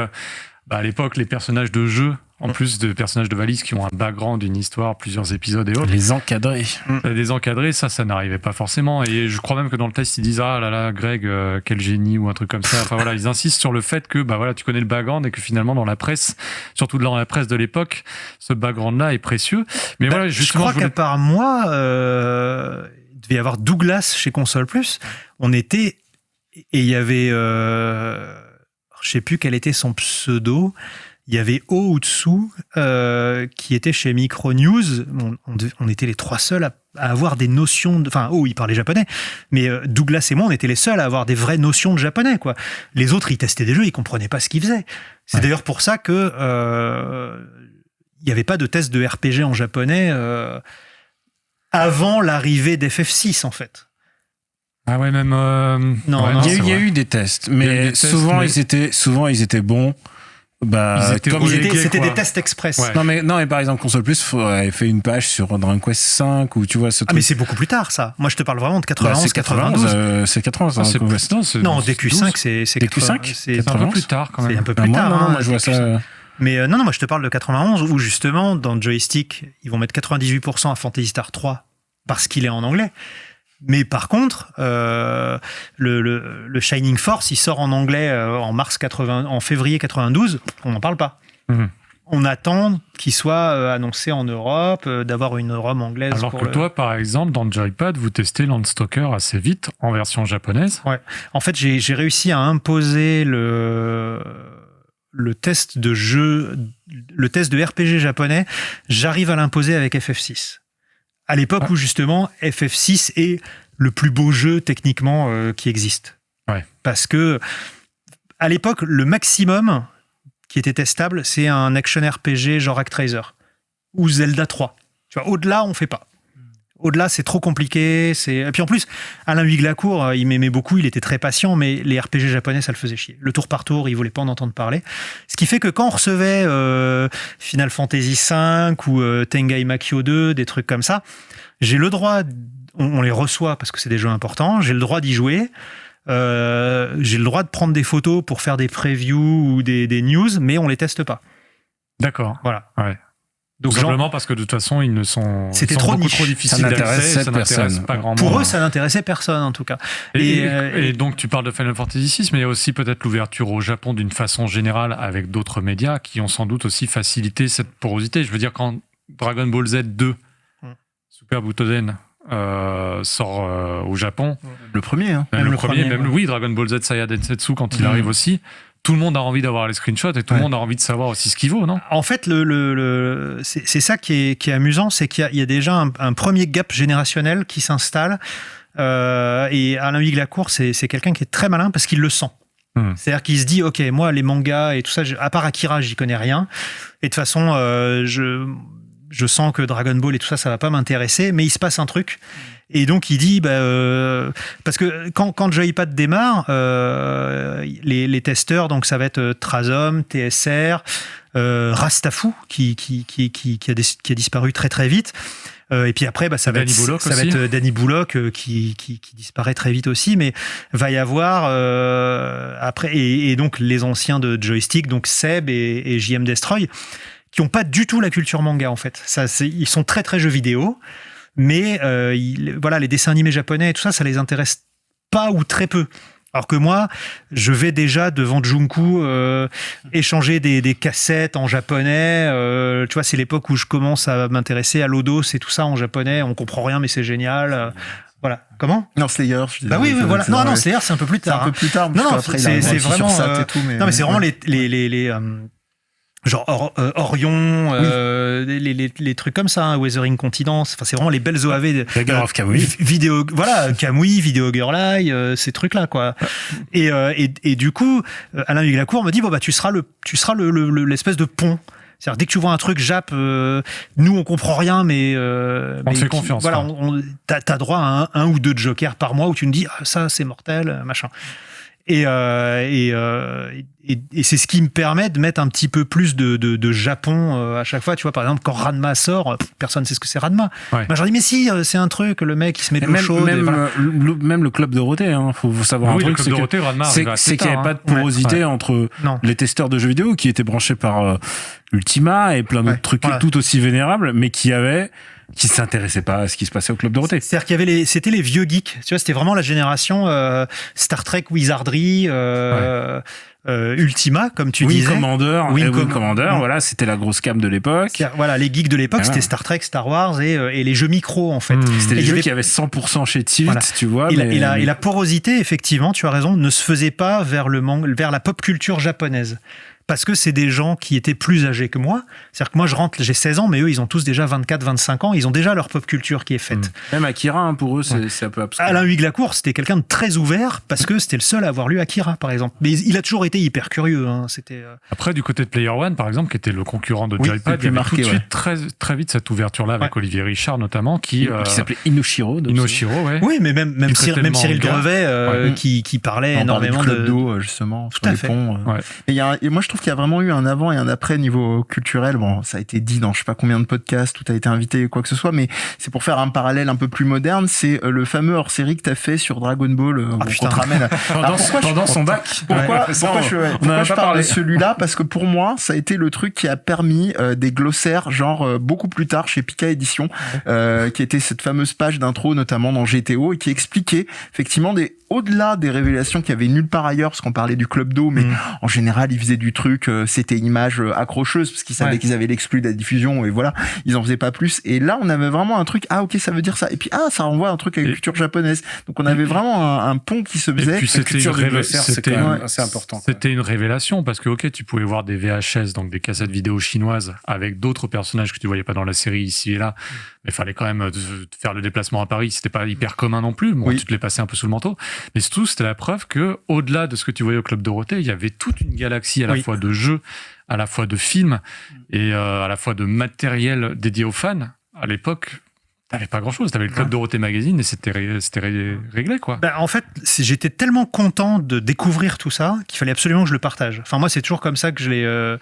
à l'époque, les personnages de jeu, en plus de personnages de valise qui ont un background, une histoire, plusieurs épisodes et autres. Les encadrés. Les encadrés, ça n'arrivait pas forcément. Et je crois même que dans le test, ils disent ah là là, Greg, quel génie ou un truc comme ça. Enfin voilà, ils insistent sur le fait que voilà, tu connais le background et que finalement dans la presse, surtout dans la presse de l'époque, ce background-là est précieux. Mais voilà, justement, je crois qu'à part moi, il devait y avoir Douglas chez Console Plus. On était et il y avait, je sais plus quel était son pseudo. Il y avait O au-dessous qui était chez Micronews. On était les trois seuls à avoir des notions de... Enfin, O, il parlait japonais. Mais Douglas et moi, on était les seuls à avoir des vraies notions de japonais, quoi. Les autres, ils testaient des jeux, ils comprenaient pas ce qu'ils faisaient. C'est d'ailleurs pour ça que il n'y avait pas de test de RPG en japonais avant l'arrivée d'FF6, en fait. Ah ouais, même... Non, il y a eu des tests, mais souvent ils étaient bons. C'était des tests express. Ouais. Non mais par exemple Console Plus avait fait une page sur Dragon Quest 5 où tu vois ce truc. Mais c'est beaucoup plus tard ça. Moi je te parle vraiment de 91, 92. C'est 91. Non, DQ5 c'est DQ5 c'est un peu plus tard quand même. C'est un peu plus tard. Non, je vois ça. Mais non, moi je te parle de 91 où justement dans Joystick ils vont mettre 98% à Phantasy Star 3 parce qu'il est en anglais. Mais par contre, le Shining Force, il sort en anglais en février 92. On n'en parle pas. On attend qu'il soit annoncé en Europe, d'avoir une ROM anglaise. Alors que toi, par exemple, dans Joypad, vous testez Landstalker assez vite en version japonaise. Ouais. En fait, j'ai réussi à imposer le test de jeu, le test de RPG japonais. J'arrive à l'imposer avec FF6. À l'époque où justement FF6 est le plus beau jeu techniquement qui existe. Ouais. Parce que à l'époque, le maximum qui était testable, c'est un action RPG genre Actraiser ou Zelda 3. Tu vois, au-delà, on fait pas. Au-delà, c'est trop compliqué. Et puis en plus, Alain Huyglacourt, il m'aimait beaucoup, il était très patient, mais les RPG japonais, ça le faisait chier. Le tour par tour, il voulait pas en entendre parler. Ce qui fait que quand on recevait Final Fantasy V ou Tengai Makio 2, des trucs comme ça, j'ai le droit, on les reçoit parce que c'est des jeux importants, j'ai le droit d'y jouer, j'ai le droit de prendre des photos pour faire des previews ou des news, mais on les teste pas. D'accord. Voilà. Ouais. Donc simplement parce que de toute façon c'était trop difficile d'accès, ça n'intéresse pas grand monde. Pour eux, ça n'intéressait personne en tout cas. Et donc tu parles de Final Fantasy VI, mais il y a aussi peut-être l'ouverture au Japon d'une façon générale avec d'autres médias qui ont sans doute aussi facilité cette porosité. Je veux dire, quand Dragon Ball Z 2, Super Butoden sort au Japon, le premier, hein. Même le premier, oui, Dragon Ball Z Saya Densetsu quand il arrive aussi. Tout le monde a envie d'avoir les screenshots et tout le monde a envie de savoir aussi ce qu'il vaut, non ? En fait, c'est ça qui est amusant, c'est qu'il y a déjà un premier gap générationnel qui s'installe. Et Alain Huyglacourt, c'est quelqu'un qui est très malin parce qu'il le sent. C'est-à-dire qu'il se dit, ok, moi, les mangas et tout ça, à part Akira, j'y connais rien. Et de toute façon, je sens que Dragon Ball et tout ça, ça va pas m'intéresser, mais il se passe un truc. Et donc il dit, parce que quand Joypad démarre, les testeurs, donc ça va être Trazom, TSR, Rastafou qui a disparu très très vite. Et puis après, ça va être Danny Bullock qui disparaît très vite aussi, mais va y avoir après et donc les anciens de Joystick, donc Seb et JM Destroy, qui n'ont pas du tout la culture manga en fait. Ils sont très très jeux vidéo. Mais les dessins animés japonais et tout ça, ça les intéresse pas ou très peu. Alors que moi, je vais déjà devant Junku échanger des cassettes en japonais. Tu vois, c'est l'époque où je commence à m'intéresser à l'Odos et tout ça en japonais. On comprend rien, mais c'est génial. Voilà. Comment ? Non, Slayer. Oui, voilà. Non, Slayer, c'est un peu plus tard. C'est un peu plus tard. Non, après, c'est vraiment. Ça et tout, mais... Non, mais c'est vraiment les genre Orion, les trucs comme ça, hein, Weathering Continence, enfin c'est vraiment les belles OAV. Dagger of Kamui. Kamui, Video Girl Eye, ces trucs-là, quoi. Et du coup, Alain Huyglacourt me dit, tu seras l'espèce de pont. C'est-à-dire, dès que tu vois un truc Jap, nous on comprend rien, mais on te fait confiance. Voilà, t'as droit à un ou deux jokers par mois où tu me dis, ça c'est mortel, machin. Et c'est ce qui me permet de mettre un petit peu plus de Japon à chaque fois. Tu vois, par exemple, quand Ranma sort, personne ne sait ce que c'est Ranma. Ouais. Moi, je leur dis, mais si, c'est un truc, le mec, il se met de l'eau chaude. Même le club Dorothée, faut savoir un Oui, le truc, Club Dorothée, Ranma arrive assez c'est qu'il n'y avait tard, pas de porosité entre les testeurs de jeux vidéo qui étaient branchés par Ultima et plein d'autres trucs tout aussi vénérables, mais qui s'intéressaient pas à ce qui se passait au Club Dorothée. C'est-à-dire qu'il y avait c'était les vieux geeks. Tu vois, c'était vraiment la génération Star Trek, Wizardry, Ultima, comme tu disais. Wing Commander, voilà, c'était la grosse cam de l'époque. Voilà, les geeks de l'époque, c'était Star Trek, Star Wars et les jeux micro, en fait. C'était les jeux qui avaient 100% chez Tilt, tu vois. Et la porosité, effectivement, tu as raison, ne se faisait pas vers la pop culture japonaise. Parce que c'est des gens qui étaient plus âgés que moi. C'est-à-dire que moi, j'ai 16 ans, mais eux, ils ont tous déjà 24, 25 ans. Ils ont déjà leur pop culture qui est faite. Même Akira, pour eux, c'est un peu abscon. Alain Huyglacourt, c'était quelqu'un de très ouvert parce que c'était le seul à avoir lu Akira, par exemple. Mais il a toujours été hyper curieux. Après, du côté de Player One, par exemple, qui était le concurrent de Joypad, il y avait tout de suite très vite cette ouverture-là avec Olivier Richard, notamment, qui s'appelait Inoshiro. Ouais. Oui, mais même Cyril Drevet, qui parlait énormément du club d'eau, justement, tout sur à les fait. ponts. Et moi, je trouve qu'il y a vraiment eu un avant et un après niveau culturel. Bon, ça a été dit dans je sais pas combien de podcasts où tu as été invité, quoi que ce soit, mais c'est pour faire un parallèle un peu plus moderne. C'est le fameux hors-série que tu as fait sur Dragon Ball. On te ramène pendant son bac. Pourquoi je parle de celui-là? Parce que pour moi, ça a été le truc qui a permis des glossaires, genre beaucoup plus tard chez Pika Édition, qui était cette fameuse page d'intro, notamment dans GTO, et qui expliquait effectivement au-delà des révélations qu'il y avait nulle part ailleurs, parce qu'on parlait du Club d'eau, mais en général, ils faisaient du truc, c'était une image accrocheuse, parce qu'ils savaient qu'ils avaient l'exclu de la diffusion, et voilà, ils en faisaient pas plus. Et là, on avait vraiment un truc, ok, ça veut dire ça. Et puis, ça renvoie à un truc avec la culture japonaise. Donc, on avait vraiment un pont qui se faisait. Et puis, c'était assez important. C'était une révélation, parce que, ok, tu pouvais voir des VHS, donc des cassettes vidéo chinoises, avec d'autres personnages que tu voyais pas dans la série ici et là, mais il fallait quand même faire le déplacement à Paris, c'était pas hyper commun non plus. Bon, tu te les passais un peu sous le manteau. Mais surtout, c'était la preuve que, au-delà de ce que tu voyais au Club Dorothée, il y avait toute une galaxie à la fois de jeux, à la fois de films et à la fois de matériel dédié aux fans. À l'époque, t'avais pas grand-chose. T'avais le Club Dorothée Magazine et c'était réglé, quoi. En fait, j'étais tellement content de découvrir tout ça qu'il fallait absolument que je le partage. Enfin, moi, c'est toujours comme ça que je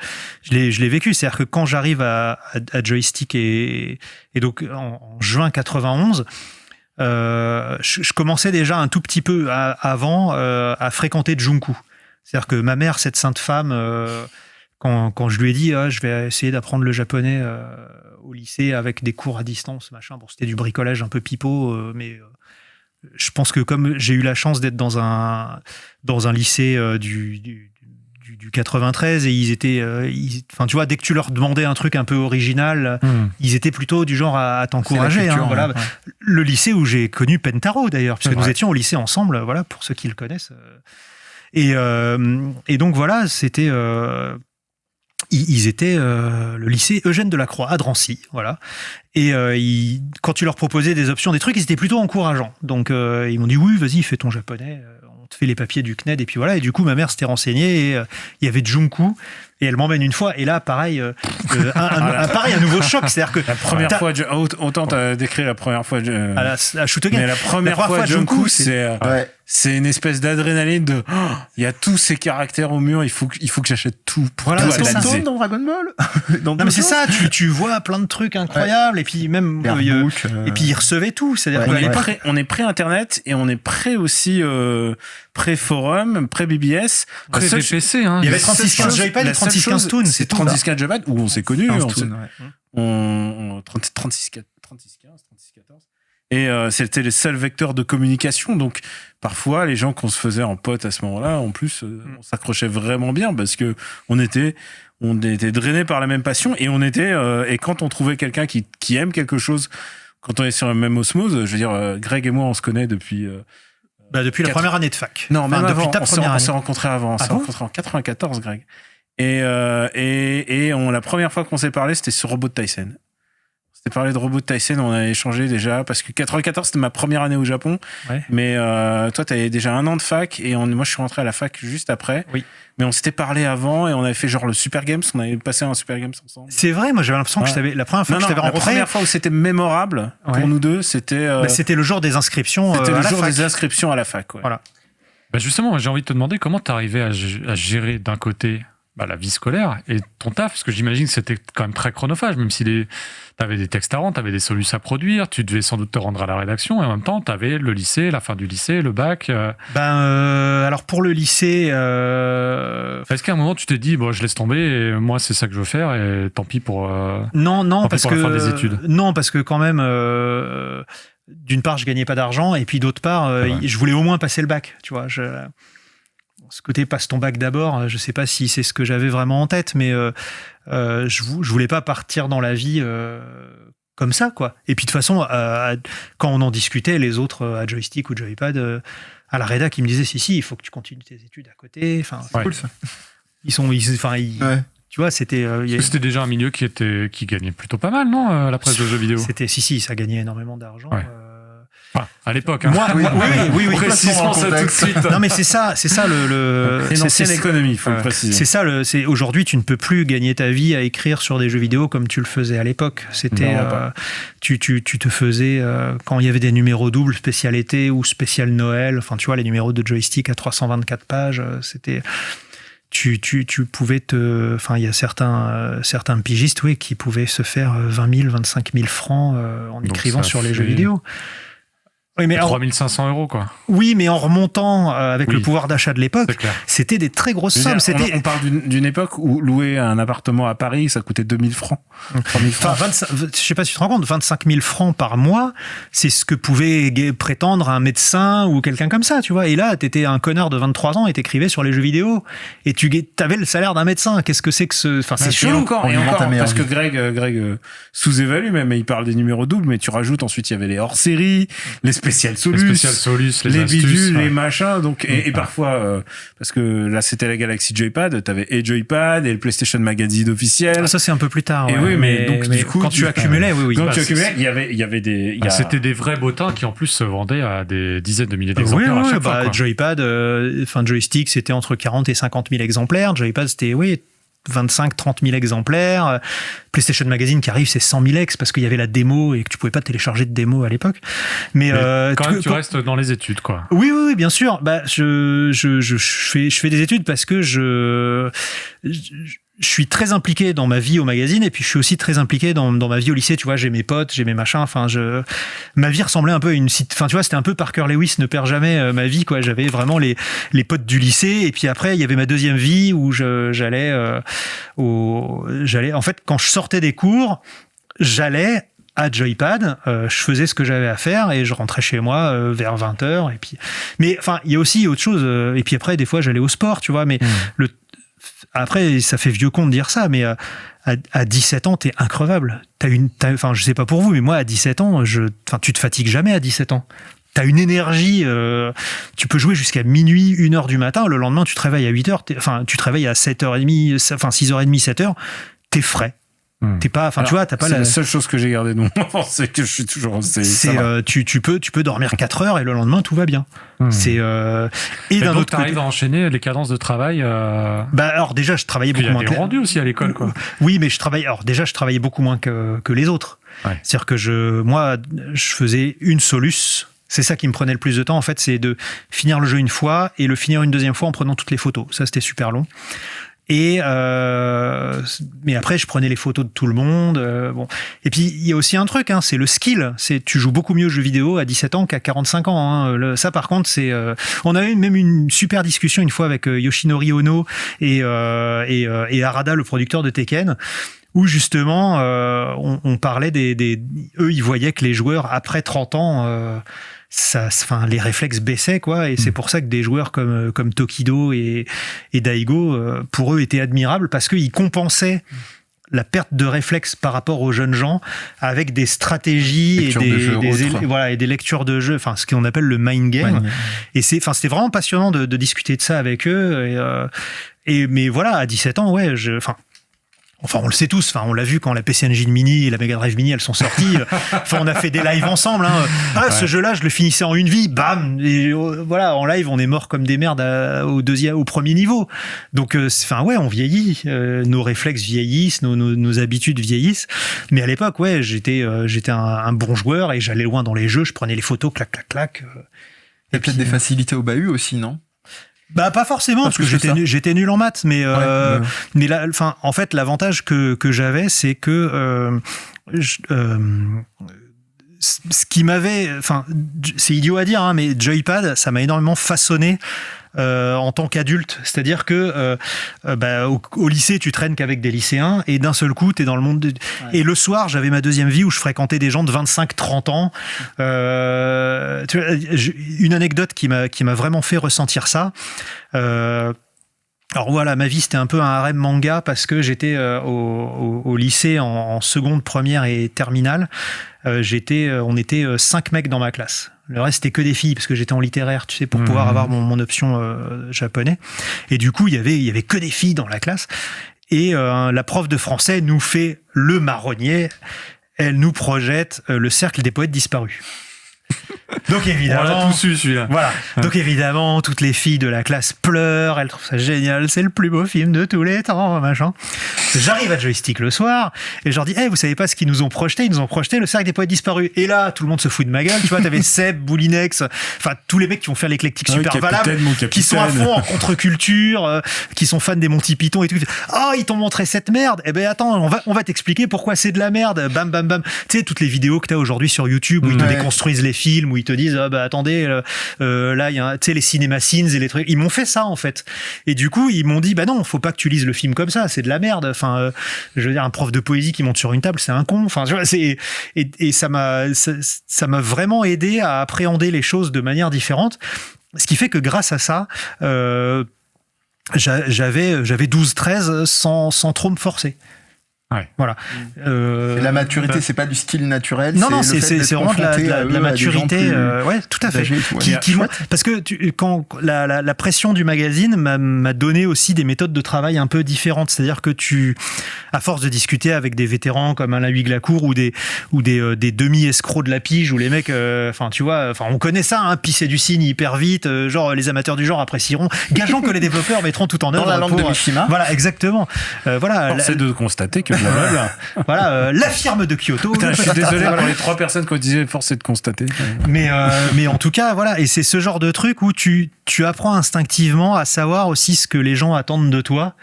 l'ai vécu. C'est-à-dire que quand j'arrive à Joystick et donc en juin 91, je commençais déjà un tout petit peu avant à fréquenter Junku. C'est-à-dire que ma mère, cette sainte femme, quand je lui ai dit je vais essayer d'apprendre le japonais au lycée avec des cours à distance, machin, bon, c'était du bricolage un peu pipeau, mais je pense que comme j'ai eu la chance d'être dans un lycée du 93 et ils étaient, enfin tu vois, dès que tu leur demandais un truc un peu original, ils étaient plutôt du genre à t'encourager. Voilà. Le lycée où j'ai connu Pentaro d'ailleurs, puisque nous étions au lycée ensemble, voilà, pour ceux qui le connaissent. Et donc voilà, c'était ils étaient le lycée Eugène Delacroix à Drancy, voilà. Et quand tu leur proposais des options, des trucs, ils étaient plutôt encourageants. Donc ils m'ont dit oui, vas-y, fais ton japonais. On te fait les papiers du CNED et puis voilà. Et du coup, ma mère s'était renseignée et il y avait Junku. Et elle m'emmène une fois, et là, pareil, un nouveau choc. C'est-à-dire que la première fois, autant t'as décrit la première fois à Shootogame. Mais la première fois Junku, c'est une espèce d'adrénaline de il y a tous ces caractères au mur, il faut que j'achète tout pour tout analyser. Dans Dragon Ball. Non mais c'est ça, tu vois plein de trucs incroyables, et puis même et puis ils recevaient tout. C'est-à-dire on est prêt Internet et on est prêt aussi pré-forum, pré-BBS, pré-VPC. Hein. Il y avait 3615 Joypad et 3615 Toon. C'est 3615 Joypad où on s'est connus. 3615, 3614. Et c'était les seuls vecteurs de communication. Donc, parfois, les gens qu'on se faisait en pote à ce moment-là, en plus, on s'accrochait vraiment bien parce que on était drainés par la même passion et et quand on trouvait quelqu'un qui aime quelque chose, quand on est sur la même osmose, je veux dire, Greg et moi, on se connaît depuis... depuis la première année de fac. Non, même depuis avant. Ta première année. On s'est rencontrés avant. On s'est rencontrés en 94, Greg. Et la première fois qu'on s'est parlé, c'était sur Robot Tyson. On s'était parlé de Robot Tyson, on a échangé déjà, parce que 94, c'était ma première année au Japon. Ouais. Mais toi, t'avais déjà 1 an de fac, et moi, je suis rentré à la fac juste après. Oui. Mais on s'était parlé avant, et on avait fait genre le Super Games, on avait passé un Super Games ensemble. C'est vrai, moi j'avais l'impression que je t'avais... La première fois que je t'avais rencontré... La première fois où c'était mémorable, pour nous deux, c'était... c'était le jour des inscriptions C'était le jour des inscriptions à la fac, ouais. Voilà. Bah justement, j'ai envie de te demander comment tu arrivais à gérer d'un côté la vie scolaire et ton taf, parce que j'imagine que c'était quand même très chronophage, même si tu avais des textes à rendre, tu avais des solutions à produire, tu devais sans doute te rendre à la rédaction, et en même temps, tu avais le lycée, la fin du lycée, le bac. Alors pour le lycée... Est-ce qu'à un moment, tu t'es dit, bon, je laisse tomber, et moi, c'est ça que je veux faire, et tant pis pour... Non, parce pour que... la fin des études. Non, parce que quand même... d'une part, je gagnais pas d'argent, et puis d'autre part, je voulais au moins passer le bac, tu vois. Ce côté passe ton bac d'abord, je sais pas si c'est ce que j'avais vraiment en tête, mais je voulais pas partir dans la vie comme ça, quoi. Et puis de toute façon, quand on en discutait, les autres à Joystick ou Joypad, à la rédac, ils me disaient si, il faut que tu continues tes études à côté. Enfin, c'est cool ça. Tu vois, c'était. C'était déjà un milieu qui gagnait plutôt pas mal, non, la presse de jeux vidéo. C'était ça gagnait énormément d'argent. Ouais. À l'époque. Hein. Oui. Précisons ça tout de suite. Non, mais c'est ça c'est une ancienne économie, il faut le préciser. C'est ça. Aujourd'hui, tu ne peux plus gagner ta vie à écrire sur des jeux vidéo comme tu le faisais à l'époque. C'était, tu te faisais quand il y avait des numéros doubles, spécial été ou spécial Noël. Enfin, tu vois, les numéros de Joystick à 324 pages, c'était. Tu pouvais il y a certains pigistes, qui pouvaient se faire 20 000, 25 000 francs en écrivant sur les jeux vidéo. Oui, mais 3500 €, quoi. Oui, mais en remontant avec le pouvoir d'achat de l'époque, c'était des très grosses sommes. On parle d'une époque où louer un appartement à Paris, ça coûtait 2000 francs. 3000 francs. Je sais pas si tu te rends compte, 25 000 francs par mois, c'est ce que pouvait prétendre un médecin ou quelqu'un comme ça, tu vois. Et là, t'étais un connard de 23 ans et t'écrivais sur les jeux vidéo. Et tu avais le salaire d'un médecin. Qu'est-ce que c'est que ce... Enfin, c'est chaud. Et encore, parce que Greg sous-évalue même, il parle des numéros doubles, mais tu rajoutes ensuite, il y avait les hors-séries, les spécial solus, les bidules, les machins, donc et parfois parce que là c'était la Galaxy Joypad, t'avais et Joypad et le PlayStation Magazine officiel. Ah, ça c'est un peu plus tard. Et oui, mais donc du coup quand tu accumulais, il y avait des. C'était des vrais bottins qui en plus se vendaient à des dizaines de milliers d'exemplaires à chaque fois. Quoi. Joypad, Joystick c'était entre 40 et 50 000 exemplaires. Joypad c'était 25-30 000 exemplaires. PlayStation Magazine qui arrive, c'est 100 000 ex parce qu'il y avait la démo et que tu pouvais pas télécharger de démo à l'époque. Mais quand même, tu restes dans les études, quoi. Oui, bien sûr. Je fais des études parce que je suis très impliqué dans ma vie au magazine et puis je suis aussi très impliqué dans ma vie au lycée. Tu vois, j'ai mes potes, j'ai mes machins. Enfin, ma vie ressemblait un peu à une site. Enfin, tu vois, c'était un peu Parker Lewis ne perd jamais ma vie, quoi. J'avais vraiment les potes du lycée et puis après il y avait ma deuxième vie où j'allais. En fait, quand je sortais des cours, j'allais à Joypad, je faisais ce que j'avais à faire et je rentrais chez moi vers 20h et puis. Mais enfin, il y a aussi autre chose. Et puis après, des fois, j'allais au sport, tu vois. Mais après, ça fait vieux con de dire ça, mais à 17 ans, t'es increvable. Enfin, je sais pas pour vous, mais moi, à 17 ans, tu te fatigues jamais à 17 ans. T'as une énergie, tu peux jouer jusqu'à minuit, 1h du matin, le lendemain, tu te réveilles à 8h, tu te réveilles à 7h30, 6h30, 7h, t'es frais. T'es pas, enfin, tu vois, t'as pas la seule chose que j'ai gardée de mon enfance, c'est que je suis toujours. Tu peux dormir 4 heures et le lendemain tout va bien. Et d'un autre côté, t'arrives à enchaîner les cadences de travail. Alors déjà, je travaillais beaucoup moins. Il y a des rendus aussi à l'école, quoi. Oui, mais je travaillais beaucoup moins que les autres. Ouais. C'est-à-dire que je faisais une solus. C'est ça qui me prenait le plus de temps, en fait, c'est de finir le jeu une fois et le finir une deuxième fois en prenant toutes les photos. Ça, c'était super long. Mais après, je prenais les photos de tout le monde. Et puis, il y a aussi un truc, c'est le skill. Tu joues beaucoup mieux aux jeux vidéo à 17 ans qu'à 45 ans. Ça, par contre, on a eu même une super discussion une fois avec Yoshinori Ono et Harada, le producteur de Tekken, où justement, on parlait eux, ils voyaient que les joueurs, après 30 ans... les réflexes baissaient, quoi, et c'est pour ça que des joueurs comme Tokido et Daigo, pour eux, étaient admirables parce qu'ils compensaient la perte de réflexes par rapport aux jeunes gens avec des stratégies et des lectures de jeu, enfin ce qu'on appelle le mind game. Et c'était vraiment passionnant de discuter de ça avec eux. Mais voilà, à 17 ans, Enfin, on le sait tous. Enfin, on l'a vu quand la PC Engine Mini et la Mega Drive Mini elles sont sorties. Enfin, on a fait des lives ensemble. Ce jeu-là, je le finissais en une vie. Bam. Et voilà, en live, on est mort comme des merdes au premier niveau. Donc, on vieillit. Nos réflexes vieillissent, nos habitudes vieillissent. Mais à l'époque, j'étais un bon joueur et j'allais loin dans les jeux. Je prenais les photos, clac, clac, clac. Il y a peut-être des facilités au bahut aussi, non? Bah pas forcément parce que j'étais nul en maths, mais mais là, enfin en fait l'avantage que j'avais, c'est que ce qui m'avait, enfin c'est idiot à dire, hein, mais Joypad, ça m'a énormément façonné. En tant qu'adulte, c'est-à-dire que au lycée tu traînes qu'avec des lycéens et d'un seul coup t'es dans le monde et le soir j'avais ma deuxième vie où je fréquentais des gens de 25-30 ans. Tu vois, une anecdote qui m'a vraiment fait ressentir ça. Alors voilà, ma vie c'était un peu un harem manga parce que j'étais au lycée en seconde, première et terminale. On était 5 mecs dans ma classe. Le reste c'était que des filles parce que j'étais en littéraire, tu sais, pour pouvoir avoir mon option japonais. Et du coup il y avait que des filles dans la classe. Et la prof de français nous fait le marronnier. Elle nous projette le cercle des poètes disparus. Donc évidemment, on l'a tous su celui-là. Voilà. Donc évidemment, toutes les filles de la classe pleurent, elles trouvent ça génial, c'est le plus beau film de tous les temps, machin. J'arrive à Joystick le soir et je leur dis hey, vous savez pas ce qu'ils nous ont projeté? Ils nous ont projeté le cercle des poètes disparus. Et là, tout le monde se fout de ma gueule. Tu vois, t'avais Seb, Boulinex, enfin tous les mecs qui vont faire l'éclectique super valable, qui sont à fond en contre-culture, qui sont fans des Monty Python et tout. Oh, ils t'ont montré cette merde. Eh ben attends, on va t'expliquer pourquoi c'est de la merde. Bam, bam, bam. Tu sais, toutes les vidéos que t'as aujourd'hui sur YouTube où ils te déconstruisent les films, où ils te disent ah bah attendez là il y a tu sais les cinéma scenes et les trucs, ils m'ont fait ça en fait, et du coup ils m'ont dit bah non, faut pas que tu lises le film comme ça, c'est de la merde, enfin je veux dire, un prof de poésie qui monte sur une table, c'est un con, enfin c'est et ça m'a vraiment aidé à appréhender les choses de manière différente, ce qui fait que grâce à ça j'avais 12-13 sans trop me forcer. Ouais. Voilà. La maturité, c'est pas du style naturel. Non, c'est vraiment de la maturité. Ouais, tout à fait. Parce que quand la pression du magazine m'a donné aussi des méthodes de travail un peu différentes. C'est-à-dire que à force de discuter avec des vétérans comme Alain Huyglacourt ou des demi-escrocs de la pige où les mecs, enfin tu vois, enfin on connaît ça, hein, pisser du cygne hyper vite, genre les amateurs du genre apprécieront. Gageons que les développeurs mettront tout en œuvre. Dans la langue de Mishima. Voilà, exactement. Voilà. Force de constater que voilà, la firme de Kyoto. Putain, je suis désolé pour les 3 personnes qui disaient force de constater. Mais en tout cas, voilà, et c'est ce genre de truc où tu apprends instinctivement à savoir aussi ce que les gens attendent de toi,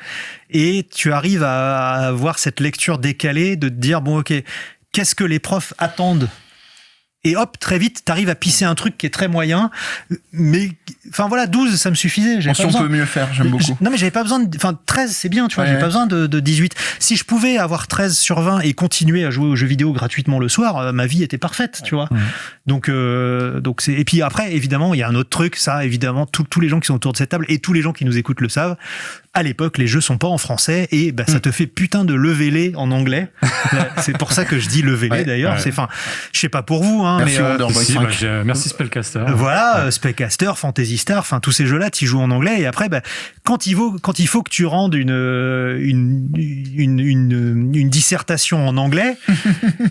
et tu arrives à avoir cette lecture décalée de te dire bon ok, qu'est-ce que les profs attendent? Et hop, très vite, t'arrives à pisser un truc qui est très moyen. Mais, enfin voilà, 12, ça me suffisait. On peut mieux faire, j'aime beaucoup. Non, mais j'avais pas besoin enfin, 13, c'est bien, tu vois, j'ai pas besoin de 18. Si je pouvais avoir 13 sur 20 et continuer à jouer aux jeux vidéo gratuitement le soir, ma vie était parfaite, tu vois. Donc c'est, et puis après, évidemment, il y a un autre truc, ça, évidemment, tous les gens qui sont autour de cette table et tous les gens qui nous écoutent le savent. À l'époque, les jeux sont pas en français et bah, ça te fait putain de lever-les en anglais. C'est pour ça que je dis lever-les d'ailleurs. C'est, enfin, je sais pas pour vous, hein, merci mais merci Spellcaster. Voilà, Spellcaster, Fantasy Star, enfin tous ces jeux-là, tu joues en anglais et après, bah, quand il faut que tu rendes une dissertation en anglais,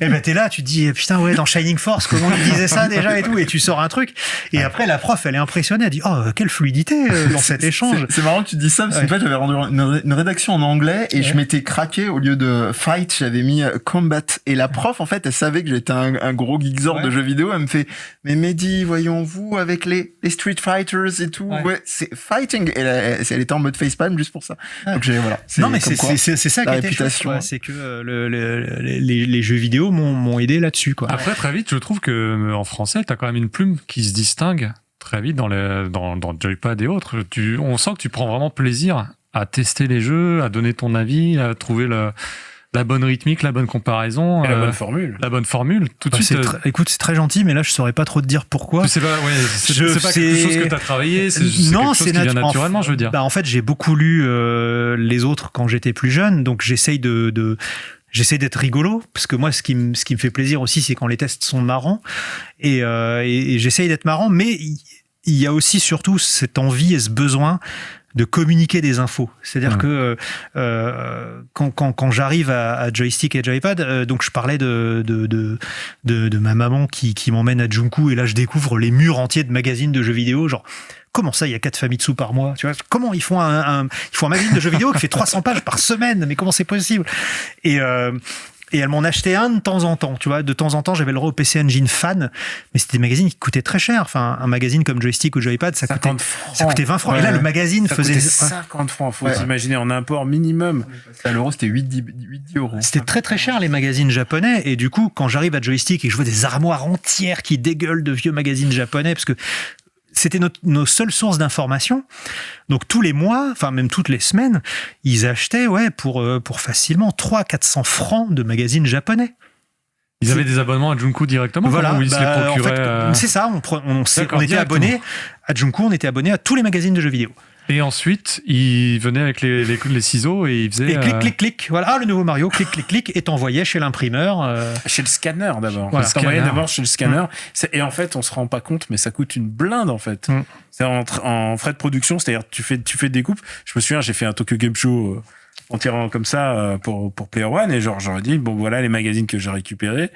et ben t'es là, tu te dis putain ouais, dans Shining Force, comment il disait ça déjà et tout, et tu sors un truc. Et après la prof, elle est impressionnée, elle dit oh quelle fluidité dans cet échange. C'est marrant que tu dis ça parce qu'en fait j'avais rendu une rédaction en anglais et je m'étais craqué, au lieu de fight, j'avais mis combat. Et la prof en fait, elle savait que j'étais un gros geekzor de jeux vidéo. Elle me fait mais Mehdi, voyons-vous avec les Street Fighters et tout, c'est fighting. Et elle était en mode facepalm juste pour ça. Donc voilà. Non mais c'est ça qui était chouette, c'est que les jeux vidéo m'ont aidé là-dessus, quoi. Après très vite, je trouve que en français, t'as quand même une plume qui se distingue très vite dans Joypad et autres. On sent que tu prends vraiment plaisir à tester les jeux, à donner ton avis, à trouver la bonne rythmique, la bonne comparaison, et la bonne formule. La bonne formule. Tout de suite. Écoute, c'est très gentil, mais là, je saurais pas trop te dire pourquoi. C'est pas quelque chose que t'as travaillé, c'est quelque chose qui vient naturellement, je veux dire. Bah, en fait, j'ai beaucoup lu les autres quand j'étais plus jeune, donc j'essaye d'être rigolo, parce que moi, ce qui me fait plaisir aussi, c'est quand les tests sont marrants, et j'essaye d'être marrant, mais il y a aussi surtout cette envie et ce besoin de communiquer des infos. C'est-à-dire que quand j'arrive à Joystick et Joypad, donc je parlais de ma maman qui m'emmène à Junku, et là je découvre les murs entiers de magazines de jeux vidéo, genre comment ça, il y a 4 Famitsu par mois, tu vois? Comment ils font un magazine de jeux vidéo qui fait 300 pages par semaine? Mais comment c'est possible? Et elles m'en achetaient un de temps en temps, tu vois. De temps en temps, j'avais le droit au PC Engine Fan, mais c'était des magazines qui coûtaient très cher. Enfin, un magazine comme Joystick ou Joypad, ça coûtait 20 francs. Ouais. Et là, le magazine ça faisait coûtait 50 francs. Faut s'imaginer en import minimum. À l'euro, c'était 8-10 euros. C'était très très cher les magazines japonais. Et du coup, quand j'arrive à Joystick et que je vois des armoires entières qui dégueulent de vieux magazines japonais, parce que c'était nos seules sources d'information. Donc tous les mois, enfin même toutes les semaines, ils achetaient pour facilement 300-400 francs de magazines japonais. Ils avaient des abonnements à Junko directement. Voilà, où ils se les procuraient. en fait, c'est ça. On était abonné à Junko, on était abonné à tous les magazines de jeux vidéo. Et ensuite, ils venaient avec les ciseaux et ils faisaient. Et clic. Voilà, le nouveau Mario, clic, et t'envoyais chez l'imprimeur. Chez le scanner d'abord. Voilà. T'envoyais d'abord chez le scanner. Et en fait, on se rend pas compte, mais ça coûte une blinde en fait. C'est en frais de production, c'est-à-dire tu fais des coupes. Je me souviens, j'ai fait un Tokyo Game Show en tirant comme ça pour Player One et genre j'aurais dit bon voilà les magazines que j'ai récupérés.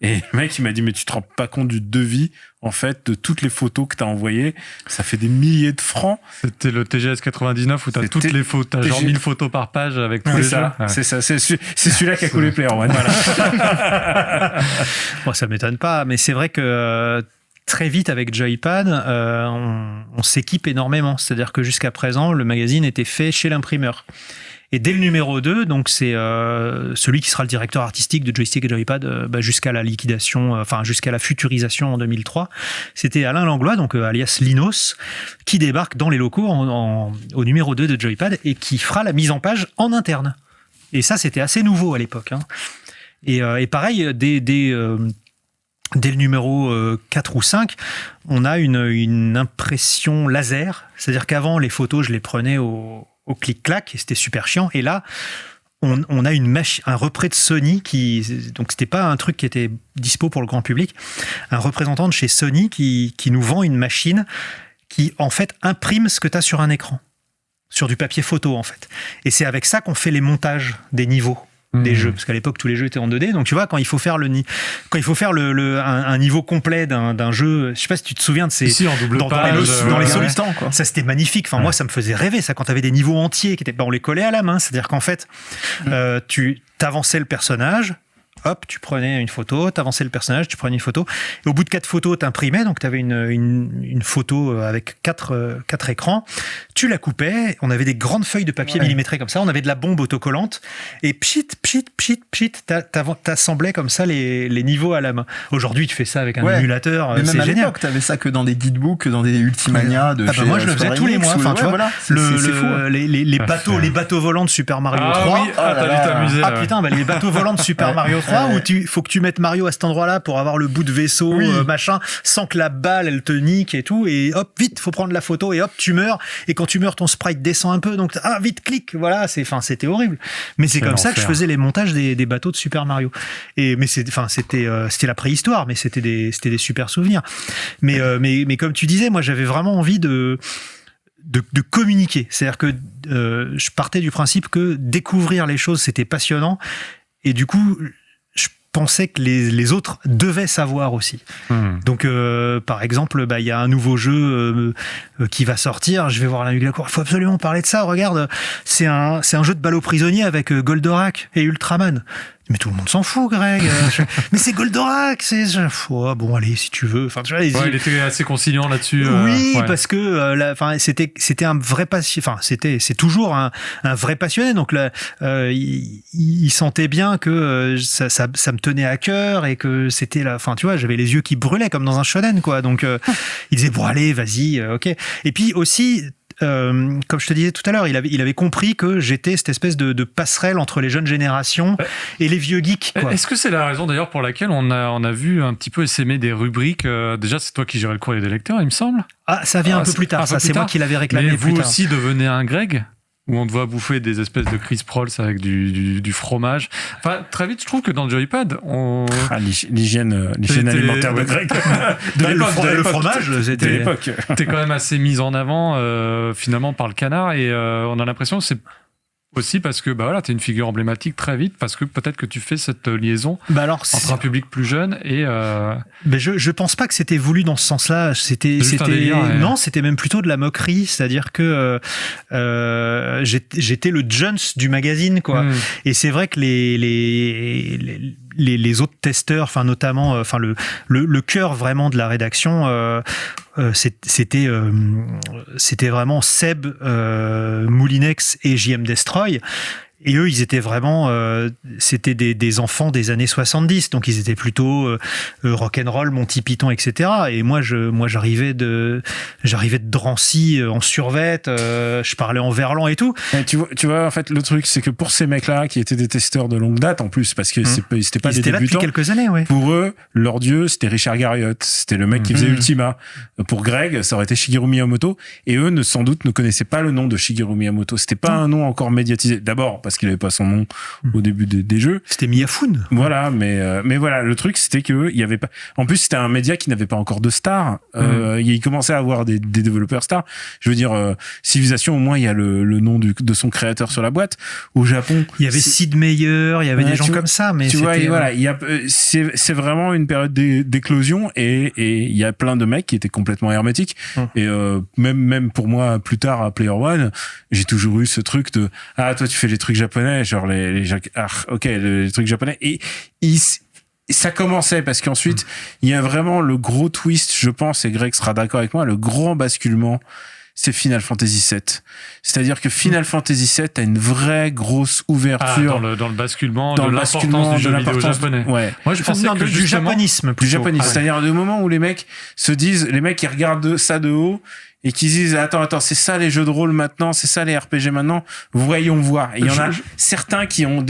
Et le mec, il m'a dit, mais tu te rends pas compte du devis, en fait, de toutes les photos que t'as envoyées. Ça fait des milliers de francs. C'était le TGS 99 où t'as toutes les photos, t'as genre 1000 photos par page avec tous les jeux. C'est ça, c'est celui-là qui a coulé Player One. Voilà. Bon, ça m'étonne pas, mais c'est vrai que très vite avec Joypad, on s'équipe énormément. C'est-à-dire que jusqu'à présent, le magazine était fait chez l'imprimeur. Et dès le numéro 2, donc c'est celui qui sera le directeur artistique de Joystick et Joypad jusqu'à la liquidation, jusqu'à la futurisation en 2003, c'était Alain Langlois, donc alias Linos, qui débarque dans les locaux au numéro 2 de Joypad et qui fera la mise en page en interne. Et ça, c'était assez nouveau à l'époque. Et pareil, dès le numéro 4 ou 5, on a une impression laser, c'est-à-dire qu'avant, les photos, je les prenais au clic-clac, et c'était super chiant. Et là, on a un repris de Sony donc c'était pas un truc qui était dispo pour le grand public, un représentant de chez Sony qui nous vend une machine qui, en fait, imprime ce que tu as sur un écran, sur du papier photo, en fait. Et c'est avec ça qu'on fait les montages des niveaux des jeux, parce qu'à l'époque tous les jeux étaient en 2D, donc tu vois quand il faut faire un niveau complet d'un jeu, je sais pas si tu te souviens de ces en double page, dans les sollicitants, quoi. Ça c'était magnifique. Enfin moi ça me faisait rêver ça quand t'avais des niveaux entiers qui étaient on les collait à la main, c'est-à-dire qu'en fait tu t'avançais le personnage. Hop, tu prenais une photo, t'avançais le personnage, tu prenais une photo. Et au bout de 4 photos, t'imprimais, donc t'avais une photo avec 4 écrans. Tu la coupais, on avait des grandes feuilles de papier millimétrées comme ça, on avait de la bombe autocollante, et pchit, t'assemblais comme ça les niveaux à la main. Aujourd'hui, tu fais ça avec un émulateur, mais c'est même à génial. l'époque, t'avais ça que dans des guidebooks, que dans des Ultimania de chez moi, je le faisais tous les mois. Enfin, tu vois, voilà, c'est fou. Les bateaux volants de Super Mario 3. Oui, t'as dû t'amuser. Ah putain, les bateaux volants de Super Mario 3 où il faut que tu mettes Mario à cet endroit-là pour avoir le bout de vaisseau, machin, sans que la balle, elle te nique et tout. Et hop, vite, faut prendre la photo et hop, tu meurs. Et quand tu meurs, ton sprite descend un peu. Donc, vite, clic. Voilà, c'était horrible. Mais c'est comme ça que je faisais les montages des bateaux de Super Mario. Mais c'était la préhistoire, mais c'était des super souvenirs. Mais comme tu disais, moi, j'avais vraiment envie de communiquer. C'est-à-dire que je partais du principe que découvrir les choses, c'était passionnant. Et du coup, je pensais que les autres devaient savoir aussi. Donc, par exemple, il y a un nouveau jeu qui va sortir. Je vais voir la Cour. Il faut absolument parler de ça. Regarde, c'est un jeu de ballot prisonnier avec Goldorak et Ultraman. Mais tout le monde s'en fout, Greg. Mais c'est Goldorak. Bon, allez, si tu veux. Enfin, tu vois, il était assez conciliant là-dessus. Parce que c'était un vrai passionné. Enfin, c'est toujours un vrai passionné. Donc là, il sentait bien que ça me tenait à cœur et que c'était là. Enfin, tu vois, j'avais les yeux qui brûlaient comme dans un shonen, quoi. Donc, il disait bon, allez, vas-y, ok. Et puis aussi. Comme je te disais tout à l'heure, il avait compris que j'étais cette espèce de passerelle entre les jeunes générations et les vieux geeks, quoi. Est-ce que c'est la raison d'ailleurs pour laquelle on a vu un petit peu essaimer des rubriques déjà, c'est toi qui gérais le courrier des lecteurs, il me semble. Ah, ça vient un peu plus tard. Ça, c'est moi qui l'avais réclamé. Mais plus vous tard. aussi devenez un Greg où on te voit bouffer des espèces de Chris Prolls avec du fromage. Enfin, très vite, je trouve que dans le Joypad, l'hygiène alimentaire de Greg. Le fromage, c'était de l'époque. T'es quand même assez mise en avant, finalement, par le canard, et on a l'impression que c'est Aussi parce que t'es une figure emblématique très vite, parce que peut-être que tu fais cette liaison entre un public plus jeune et... je pense pas que c'était voulu dans ce sens-là. C'était non, c'était même plutôt de la moquerie, c'est-à-dire que j'étais le Jones du magazine, quoi. Et c'est vrai que les autres testeurs, enfin notamment, le cœur vraiment de la rédaction, c'était vraiment Seb, Moulinex et JM Destroy. Et eux, ils étaient vraiment, c'était des enfants des années 70, donc ils étaient plutôt rock'n'roll, Monty Python, etc. Et moi, j'arrivais de Drancy en survette, je parlais en verlan et tout. Et tu vois, en fait, le truc, c'est que pour ces mecs-là, qui étaient des testeurs de longue date, en plus, parce que c'était pas des débutants. Là depuis quelques années, ouais. Pour eux, leur dieu, c'était Richard Garriott. C'était le mec qui faisait Ultima. Pour Greg, ça aurait été Shigeru Miyamoto. Et eux, sans doute, ne connaissaient pas le nom de Shigeru Miyamoto. C'était pas un nom encore médiatisé. D'abord, parce qu'il avait pas son nom au début des jeux. C'était Miyafune. Voilà, mais voilà, le truc, c'était que il y avait pas. En plus, c'était un média qui n'avait pas encore de stars. Il commençait à avoir des développeurs stars. Je veux dire, Civilization, au moins, il y a le nom de son créateur sur la boîte. Au Japon, il y avait Sid Meier, il y avait des gens comme ça, mais tu vois, voilà, c'est vraiment une période d'éclosion et il y a plein de mecs qui étaient complètement hermétiques. Et même pour moi, plus tard à Player One, j'ai toujours eu ce truc de toi tu fais les trucs japonais, genre les trucs japonais, et ça commençait parce qu'ensuite il y a vraiment le gros twist, je pense, et Greg sera d'accord avec moi, le grand basculement, c'est Final Fantasy VII. C'est-à-dire que Final Fantasy VII a une vraie grosse ouverture dans le basculement de l'importance du jeu vidéo japonais. Ouais. Moi, je pensais que du japonisme, du japonisme. C'est-à-dire le moment où les mecs qui regardent ça de haut et qui disent attends, c'est ça les jeux de rôle maintenant, c'est ça les RPG maintenant, voyons voir. Et il y en a certains qui ont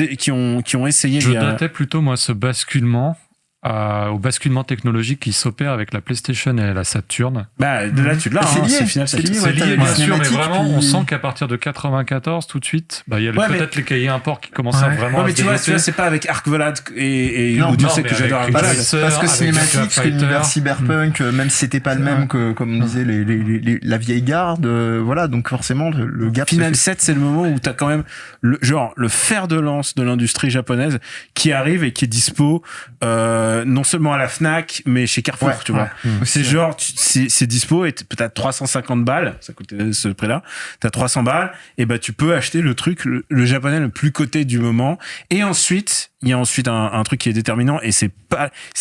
essayé. Je datais plutôt moi ce basculement au basculement technologique qui s'opère avec la PlayStation et la Saturn. Là tu l'as, c'est lié bien sûr, mais vraiment on sent qu'à partir de 94 tout de suite, il y a peut-être les cahiers import qui commencent à vraiment. Mais tu vois, c'est pas avec Arc Volad et Dieu sait que j'adore Arc Volad. Parce que Cinématique, c'est l'univers cyberpunk, même si c'était pas le même que, comme on disait, la vieille garde, voilà, donc forcément le gap. Final 7, c'est le moment où t'as quand même le fer de lance de l'industrie japonaise qui arrive et qui est dispo, non seulement à la Fnac, mais chez Carrefour, tu vois. C'est genre, c'est dispo et peut-être 350 balles, ça coûtait ce prix-là. T'as 300 balles, et tu peux acheter le truc, le japonais le plus coté du moment. Et ensuite, il y a un truc qui est déterminant, et c'est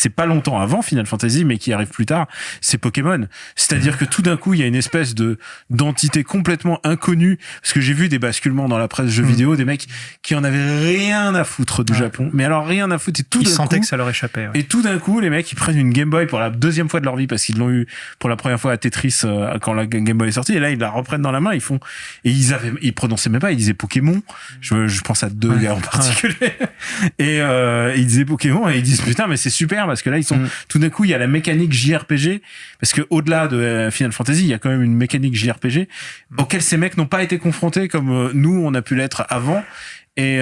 pas longtemps avant Final Fantasy, mais qui arrive plus tard, c'est Pokémon. C'est-à-dire que tout d'un coup, il y a une espèce d'entité complètement inconnue, parce que j'ai vu des basculements dans la presse jeux vidéo, des mecs qui en avaient rien à foutre du Japon. Mais alors rien à foutre, et tout d'un coup, ils sentaient que ça leur échappait. Et tout d'un coup, les mecs, ils prennent une Game Boy pour la deuxième fois de leur vie, parce qu'ils l'ont eu pour la première fois à Tetris quand la Game Boy est sortie, et là, ils la reprennent dans la main, ils prononçaient même pas, ils disaient Pokémon. Je pense à deux gars en particulier. Et ils disaient Pokémon, et ils disent putain, mais c'est super, parce que là, ils sont, tout d'un coup, il y a la mécanique JRPG, parce que au-delà de Final Fantasy, il y a quand même une mécanique JRPG auquel ces mecs n'ont pas été confrontés comme nous, on a pu l'être avant. Et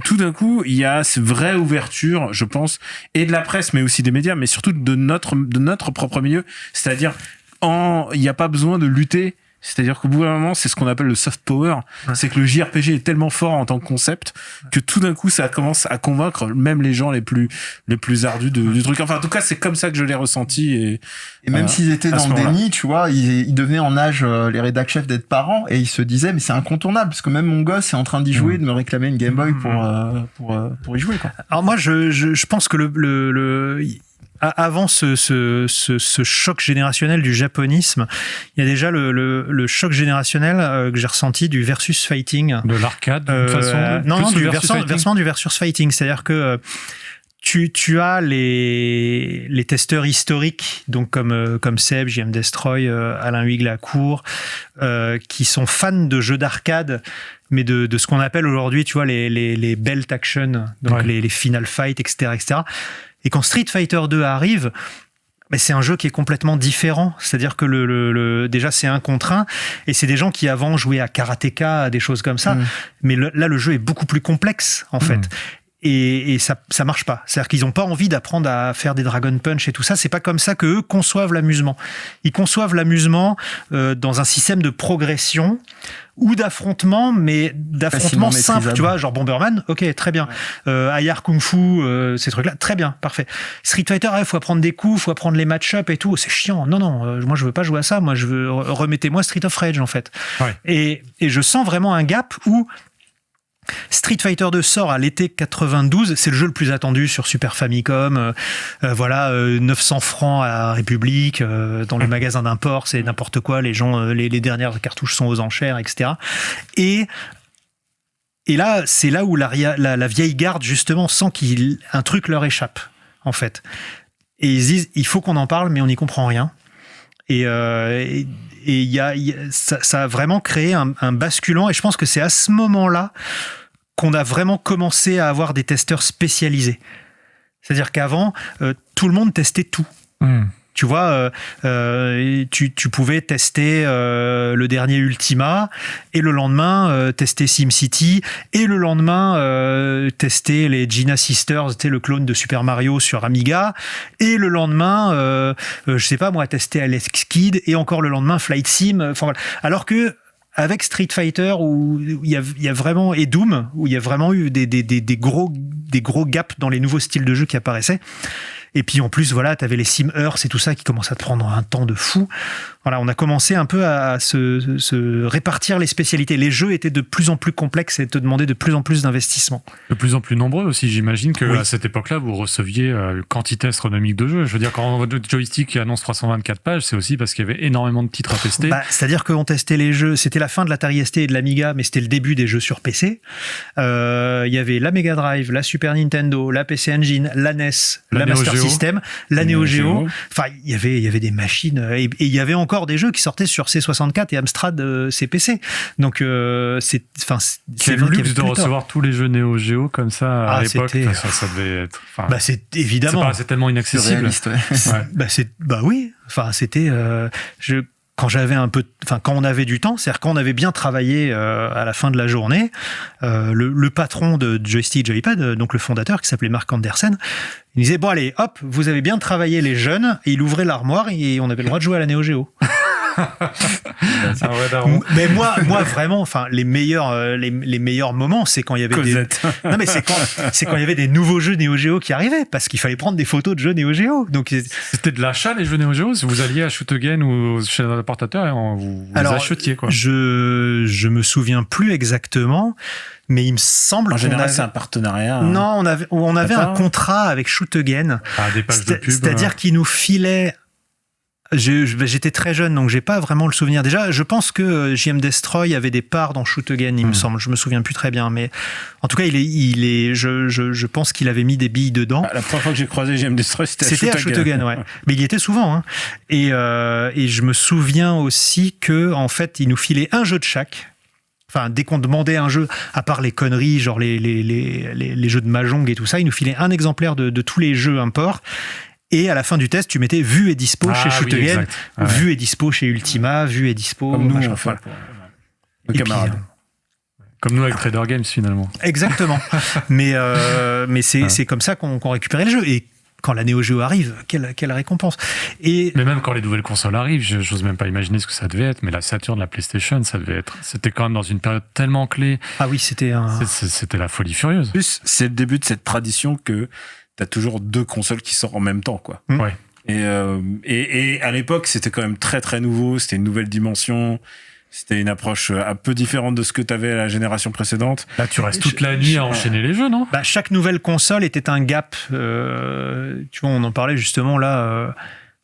tout d'un coup, il y a cette vraie ouverture, je pense, et de la presse, mais aussi des médias, mais surtout de notre propre milieu. C'est-à-dire, il n'y a pas besoin de lutter. C'est-à-dire qu'au bout d'un moment, c'est ce qu'on appelle le soft power. C'est que le JRPG est tellement fort en tant que concept que tout d'un coup, ça commence à convaincre même les gens les plus ardus du truc. Enfin, en tout cas, c'est comme ça que je l'ai ressenti. Et même s'ils étaient dans le déni, tu vois, ils devenaient en âge, les rédac chefs, d'être parents, et ils se disaient, mais c'est incontournable, parce que même mon gosse est en train d'y jouer, de me réclamer une Game Boy pour y jouer, quoi. Alors moi, je pense que avant ce choc générationnel du japonisme, il y a déjà le choc générationnel que j'ai ressenti du versus fighting. De l'arcade, de toute façon. Non, du versement du versus fighting. C'est-à-dire que tu as les testeurs historiques, donc comme Seb, JM Destroy, Alain Huyghe-Lacour, qui sont fans de jeux d'arcade, mais de ce qu'on appelle aujourd'hui, tu vois, les belt action, donc les Final Fight, etc., etc. Et quand Street Fighter 2 arrive, c'est un jeu qui est complètement différent. C'est-à-dire que déjà, c'est 1 contre 1, et c'est des gens qui avant jouaient à Karateka, à des choses comme ça. Mais là, le jeu est beaucoup plus complexe, en fait. et ça marche pas. C'est-à-dire qu'ils ont pas envie d'apprendre à faire des Dragon Punch et tout ça. C'est pas comme ça qu'eux conçoivent l'amusement. Ils conçoivent l'amusement dans un système de progression ou d'affrontement, mais d'affrontement simple, tu vois, genre Bomberman, ok, très bien. Ayar Kung Fu, ces trucs-là, très bien, parfait. Street Fighter, il faut apprendre des coups, faut apprendre les match-up et tout, c'est chiant. Non, moi je veux pas jouer à ça, moi je veux, remettez-moi Street of Rage en fait. Ouais. Et je sens vraiment un gap où Street Fighter 2 sort à l'été 92, c'est le jeu le plus attendu sur Super Famicom, 900 francs à la République, dans le magasin d'import, c'est n'importe quoi, les gens, les dernières cartouches sont aux enchères, etc. Et là, c'est là où la vieille garde, justement, sent qu'un truc leur échappe, en fait. Et ils disent, il faut qu'on en parle, mais on n'y comprend rien. Et ça a vraiment créé un basculant, et je pense que c'est à ce moment-là qu'on a vraiment commencé à avoir des testeurs spécialisés. C'est-à-dire qu'avant, tout le monde testait tout. Tu vois, tu pouvais tester le dernier Ultima, et le lendemain tester SimCity, et le lendemain tester les Gina Sisters, le clone de Super Mario sur Amiga, et le lendemain, je sais pas moi, tester Alex Kidd, et encore le lendemain Flight Sim. Enfin voilà. Alors que avec Street Fighter, où il y a vraiment, et Doom, où il y a vraiment eu des gros gaps dans les nouveaux styles de jeu qui apparaissaient. Et puis en plus, voilà, t'avais les Sim Earth et tout ça qui commençait à te prendre un temps de fou. Voilà, on a commencé un peu à se répartir les spécialités. Les jeux étaient de plus en plus complexes et te demandaient de plus en plus d'investissement. De plus en plus nombreux aussi, j'imagine que à cette époque-là, vous receviez quantité astronomique de jeux. Je veux dire, quand votre joystick annonce 324 pages, c'est aussi parce qu'il y avait énormément de titres à tester. C'est-à-dire qu'on testait les jeux, c'était la fin de l'Atari ST et de l'Amiga, mais c'était le début des jeux sur PC. Il y avait la Mega Drive, la Super Nintendo, la PC Engine, la NES, la Master System, la Neo Geo. Enfin, il y avait des machines, et il y avait encore des jeux qui sortaient sur C64 et Amstrad CPC. Donc c'est le luxe de recevoir tous les jeux Neo Geo comme ça à l'époque. Ça devait être. C'est évidemment. C'est tellement inaccessible. Oui. Enfin, c'était. Quand on avait du temps, c'est-à-dire quand on avait bien travaillé à la fin de la journée, le patron de Joystick Joypad, donc le fondateur qui s'appelait Mark Andersen, il disait bon allez, hop, vous avez bien travaillé les jeunes, et il ouvrait l'armoire et on avait le droit de jouer à la Neo Geo. Mais moi vraiment, enfin les meilleurs moments, c'est quand il y avait c'est quand il y avait des nouveaux jeux Neo Geo qui arrivaient, parce qu'il fallait prendre des photos de jeux Neo Geo. Donc c'était de l'achat, les jeux Neo Geo. Si vous alliez à Shoot Again ou chez un importateur, vous les achetiez quoi. Je me souviens plus exactement. Mais il me semble en général c'est un partenariat. Non, on avait un contrat avec Shoot Again. Des pages de pub. C'est-à-dire qu'ils nous filaient. J'étais très jeune, donc j'ai pas vraiment le souvenir. Déjà, je pense que JM Destroy avait des parts dans Shoot Again, il me semble. Je me souviens plus très bien, mais en tout cas, je pense qu'il avait mis des billes dedans. La première fois que j'ai croisé JM Destroy, c'était à Shoot Again, ouais. Mais il y était souvent, hein. Et je me souviens aussi que en fait, il nous filait un jeu de chaque. Enfin, dès qu'on demandait un jeu, à part les conneries, genre les jeux de Mahjong et tout ça, il nous filait un exemplaire de tous les jeux import. Et à la fin du test, tu mettais vu et dispo chez Shoot Again, vu et dispo chez Ultima, vu et dispo. Comme nous, voilà. Le camarade. Comme nous avec Trader Games, finalement. Exactement. mais c'est comme ça qu'on récupérait le jeu. Et quand la Neo Geo arrive, quelle récompense. Mais même quand les nouvelles consoles arrivent, j'ose même pas imaginer ce que ça devait être, mais la Saturn, la PlayStation, c'était quand même dans une période tellement clé. Ah oui, c'était la folie furieuse. En plus, c'est le début de cette tradition que t'as toujours deux consoles qui sortent en même temps, quoi. Ouais. Et à l'époque, c'était quand même très très nouveau, c'était une nouvelle dimension. C'était une approche un peu différente de ce que tu avais à la génération précédente. Là, tu restes toute la nuit à enchaîner les jeux, non ? Chaque nouvelle console était un gap. Tu vois, on en parlait justement là,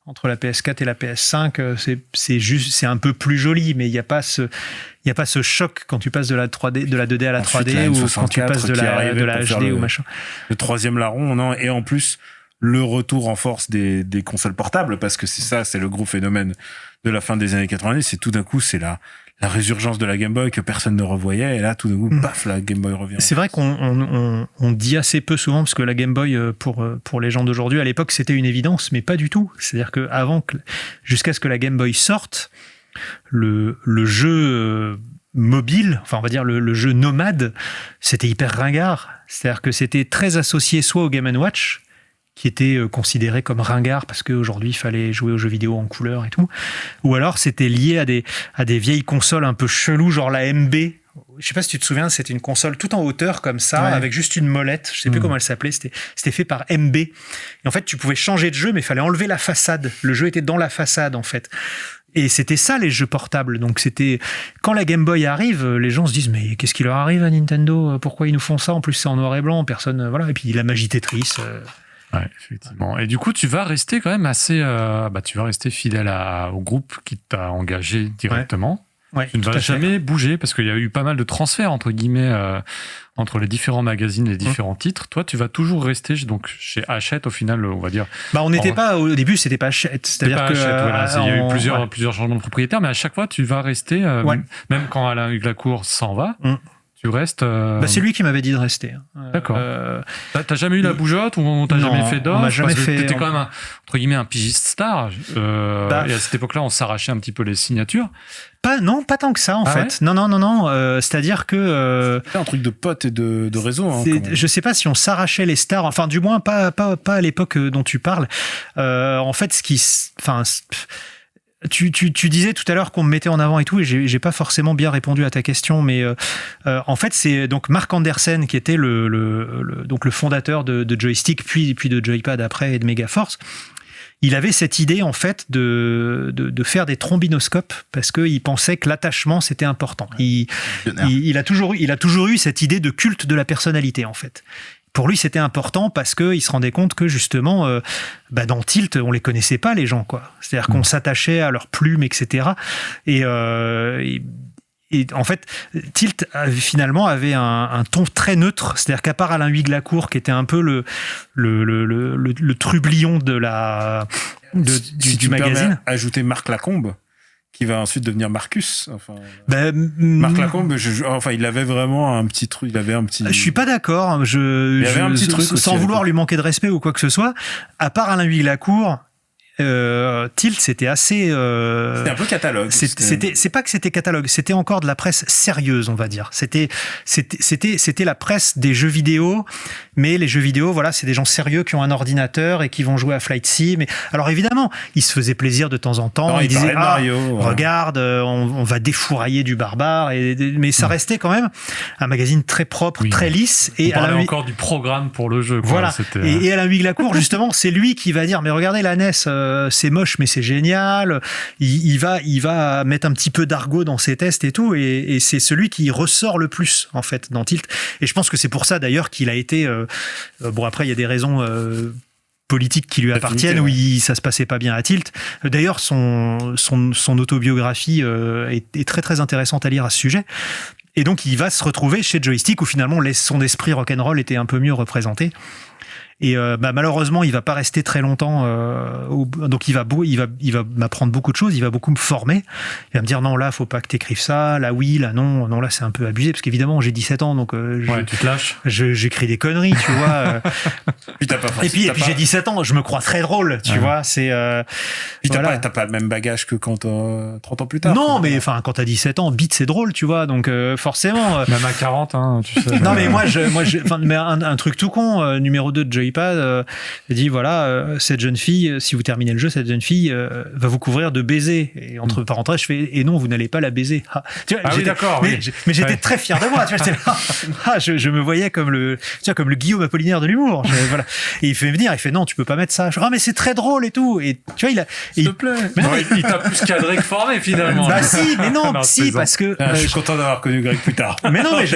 entre la PS4 et la PS5. C'est un peu plus joli, mais il n'y a pas ce choc quand tu passes de la 3D, de la 2D à la 3D, ou quand tu passes de la HD ou machin. Le troisième larron, non. Et en plus, le retour en force des consoles portables, parce que c'est le gros phénomène de la fin des années 90, c'est tout d'un coup, c'est la résurgence de la Game Boy que personne ne revoyait, et là, tout d'un coup, paf, la Game Boy revient. C'est vrai qu'on dit assez peu souvent, parce que la Game Boy, pour les gens d'aujourd'hui, à l'époque, c'était une évidence, mais pas du tout. C'est-à-dire jusqu'à ce que la Game Boy sorte, le jeu mobile, enfin on va dire le jeu nomade, c'était hyper ringard. C'est-à-dire que c'était très associé soit au Game & Watch, qui était considéré comme ringard parce qu'aujourd'hui il fallait jouer aux jeux vidéo en couleur et tout, ou alors c'était lié à des vieilles consoles un peu cheloues, genre la MB. Je sais pas si tu te souviens, c'était une console tout en hauteur comme ça, avec juste une molette. Je sais plus comment elle s'appelait. C'était fait par MB. Et en fait, tu pouvais changer de jeu, mais il fallait enlever la façade. Le jeu était dans la façade, en fait. Et c'était ça, les jeux portables. Donc c'était, quand la Game Boy arrive, les gens se disent, mais qu'est-ce qui leur arrive à Nintendo? Pourquoi ils nous font ça? En plus, c'est en noir et blanc. Personne, voilà. Et puis la magie Tetris. Ouais, effectivement. Et du coup, tu vas rester quand même assez, tu vas rester fidèle au groupe qui t'a engagé directement. Ouais, tu ne vas jamais bouger parce qu'il y a eu pas mal de transferts entre guillemets entre les différents magazines, les différents titres. Toi, tu vas toujours rester donc chez Hachette au final, on va dire. Bah, on n'était pas au début, c'était pas Hachette. C'est-à-dire que il y a eu plusieurs changements de propriétaire, mais à chaque fois, tu vas rester, même quand Alain Huglacourt s'en va. Tu restes. C'est lui qui m'avait dit de rester. D'accord. T'as jamais eu la bougeotte ou on t'a jamais fait d'offre? On m'a jamais fait. T'étais quand même entre guillemets un pigiste star. Et à cette époque-là, on s'arrachait un petit peu les signatures. Pas tant que ça en fait. Ouais. Non. C'est-à-dire que c'est un truc de potes et de réseau. Je sais pas si on s'arrachait les stars. Enfin, du moins pas à l'époque dont tu parles. En fait, Tu disais tout à l'heure qu'on me mettait en avant et tout, et j'ai pas forcément bien répondu à ta question, mais en fait c'est donc Mark Andersen qui était donc le fondateur de Joystick puis de Joypad après et de Megaforce. Il avait cette idée en fait de faire des trombinoscopes parce qu'il pensait que l'attachement c'était important. Il a toujours eu cette idée de culte de la personnalité en fait. Pour lui, c'était important parce qu'il se rendait compte que justement, dans Tilt, on les connaissait pas les gens, quoi. C'est-à-dire qu'on s'attachait à leurs plumes, etc. Et en fait, Tilt finalement avait un ton très neutre. C'est-à-dire qu'à part Alain Huglacourt, qui était un peu le trublion du magazine. Ajouter Marc Lacombe, qui va ensuite devenir Marcus. Marc Lacombe, il avait vraiment un petit truc. Il avait un petit. Je suis pas d'accord. Il y avait un petit truc sans vouloir lui manquer de respect ou quoi que ce soit. À part Alain Huglacourt, Tilt, c'était assez. C'était un peu catalogue. C'est pas que c'était catalogue, c'était encore de la presse sérieuse, on va dire. C'était la presse des jeux vidéo, mais les jeux vidéo, voilà, c'est des gens sérieux qui ont un ordinateur et qui vont jouer à Flight Sim. Alors évidemment, ils se faisaient plaisir de temps en temps. Ils disaient Mario, regarde, on va défourailler du barbare. Mais ça restait quand même un magazine très propre, très lisse. Et on parlait encore du programme pour le jeu. Quoi. Voilà. Et Alain Huglacourt, justement, c'est lui qui va dire, mais regardez la NES. C'est moche mais c'est génial, il va mettre un petit peu d'argot dans ses tests et tout, et c'est celui qui ressort le plus en fait dans Tilt, et je pense que c'est pour ça d'ailleurs qu'il a été après il y a des raisons politiques qui lui appartiennent où ça se passait pas bien à Tilt. D'ailleurs son autobiographie est très très intéressante à lire à ce sujet. Et donc il va se retrouver chez Joystick où finalement son esprit rock'n'roll était un peu mieux représenté. Et malheureusement, il va pas rester très longtemps. Donc il va m'apprendre beaucoup de choses. Il va beaucoup me former. Il va me dire non, là, faut pas que t'écrives ça. Là, oui, là, non, là, c'est un peu abusé parce qu'évidemment, j'ai 17 ans, donc tu te lâches. J'écris des conneries, tu vois. Et puis j'ai 17 ans, je me crois très drôle, tu vois. C'est. Puis t'as pas le même bagage que quand 30 ans plus tard. Non, mais enfin, quand t'as 17 ans, beat c'est drôle, tu vois. Donc forcément. Même à 40, hein, tu sais. Non, mais mais un truc tout con, numéro 2 de Joypad. Dit voilà, cette jeune fille, si vous terminez le jeu, cette jeune fille va vous couvrir de baisers. Et entre parenthèses, je fais et non, vous n'allez pas la baiser. Tu vois, oui, d'accord. Mais j'étais très fier de moi. Tu vois, je me voyais comme le Guillaume Apollinaire de l'humour. Voilà. Et il fait venir, il fait non, tu peux pas mettre ça. Je dis, mais c'est très drôle et tout. Et tu vois, s'il te plaît. Il t'a plus cadré que formé finalement. Si, mais non, parce que je suis content d'avoir connu Greg plus tard. Mais non, mais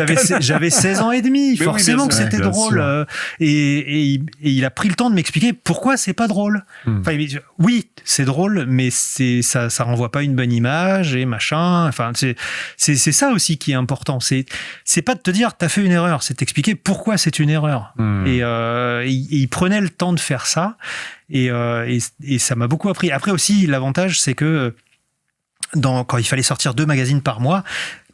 j'avais 16 ans et demi. Mais forcément que c'était drôle. Et il a pris le temps de m'expliquer pourquoi c'est pas drôle. Enfin, oui, c'est drôle, mais ça renvoie pas une bonne image et machin. Enfin, c'est ça aussi qui est important. C'est pas de te dire t'as fait une erreur, c'est t'expliquer pourquoi c'est une erreur. Et il prenait le temps de faire ça. Et ça m'a beaucoup appris. Après aussi, l'avantage, c'est que quand il fallait sortir 2 magazines par mois,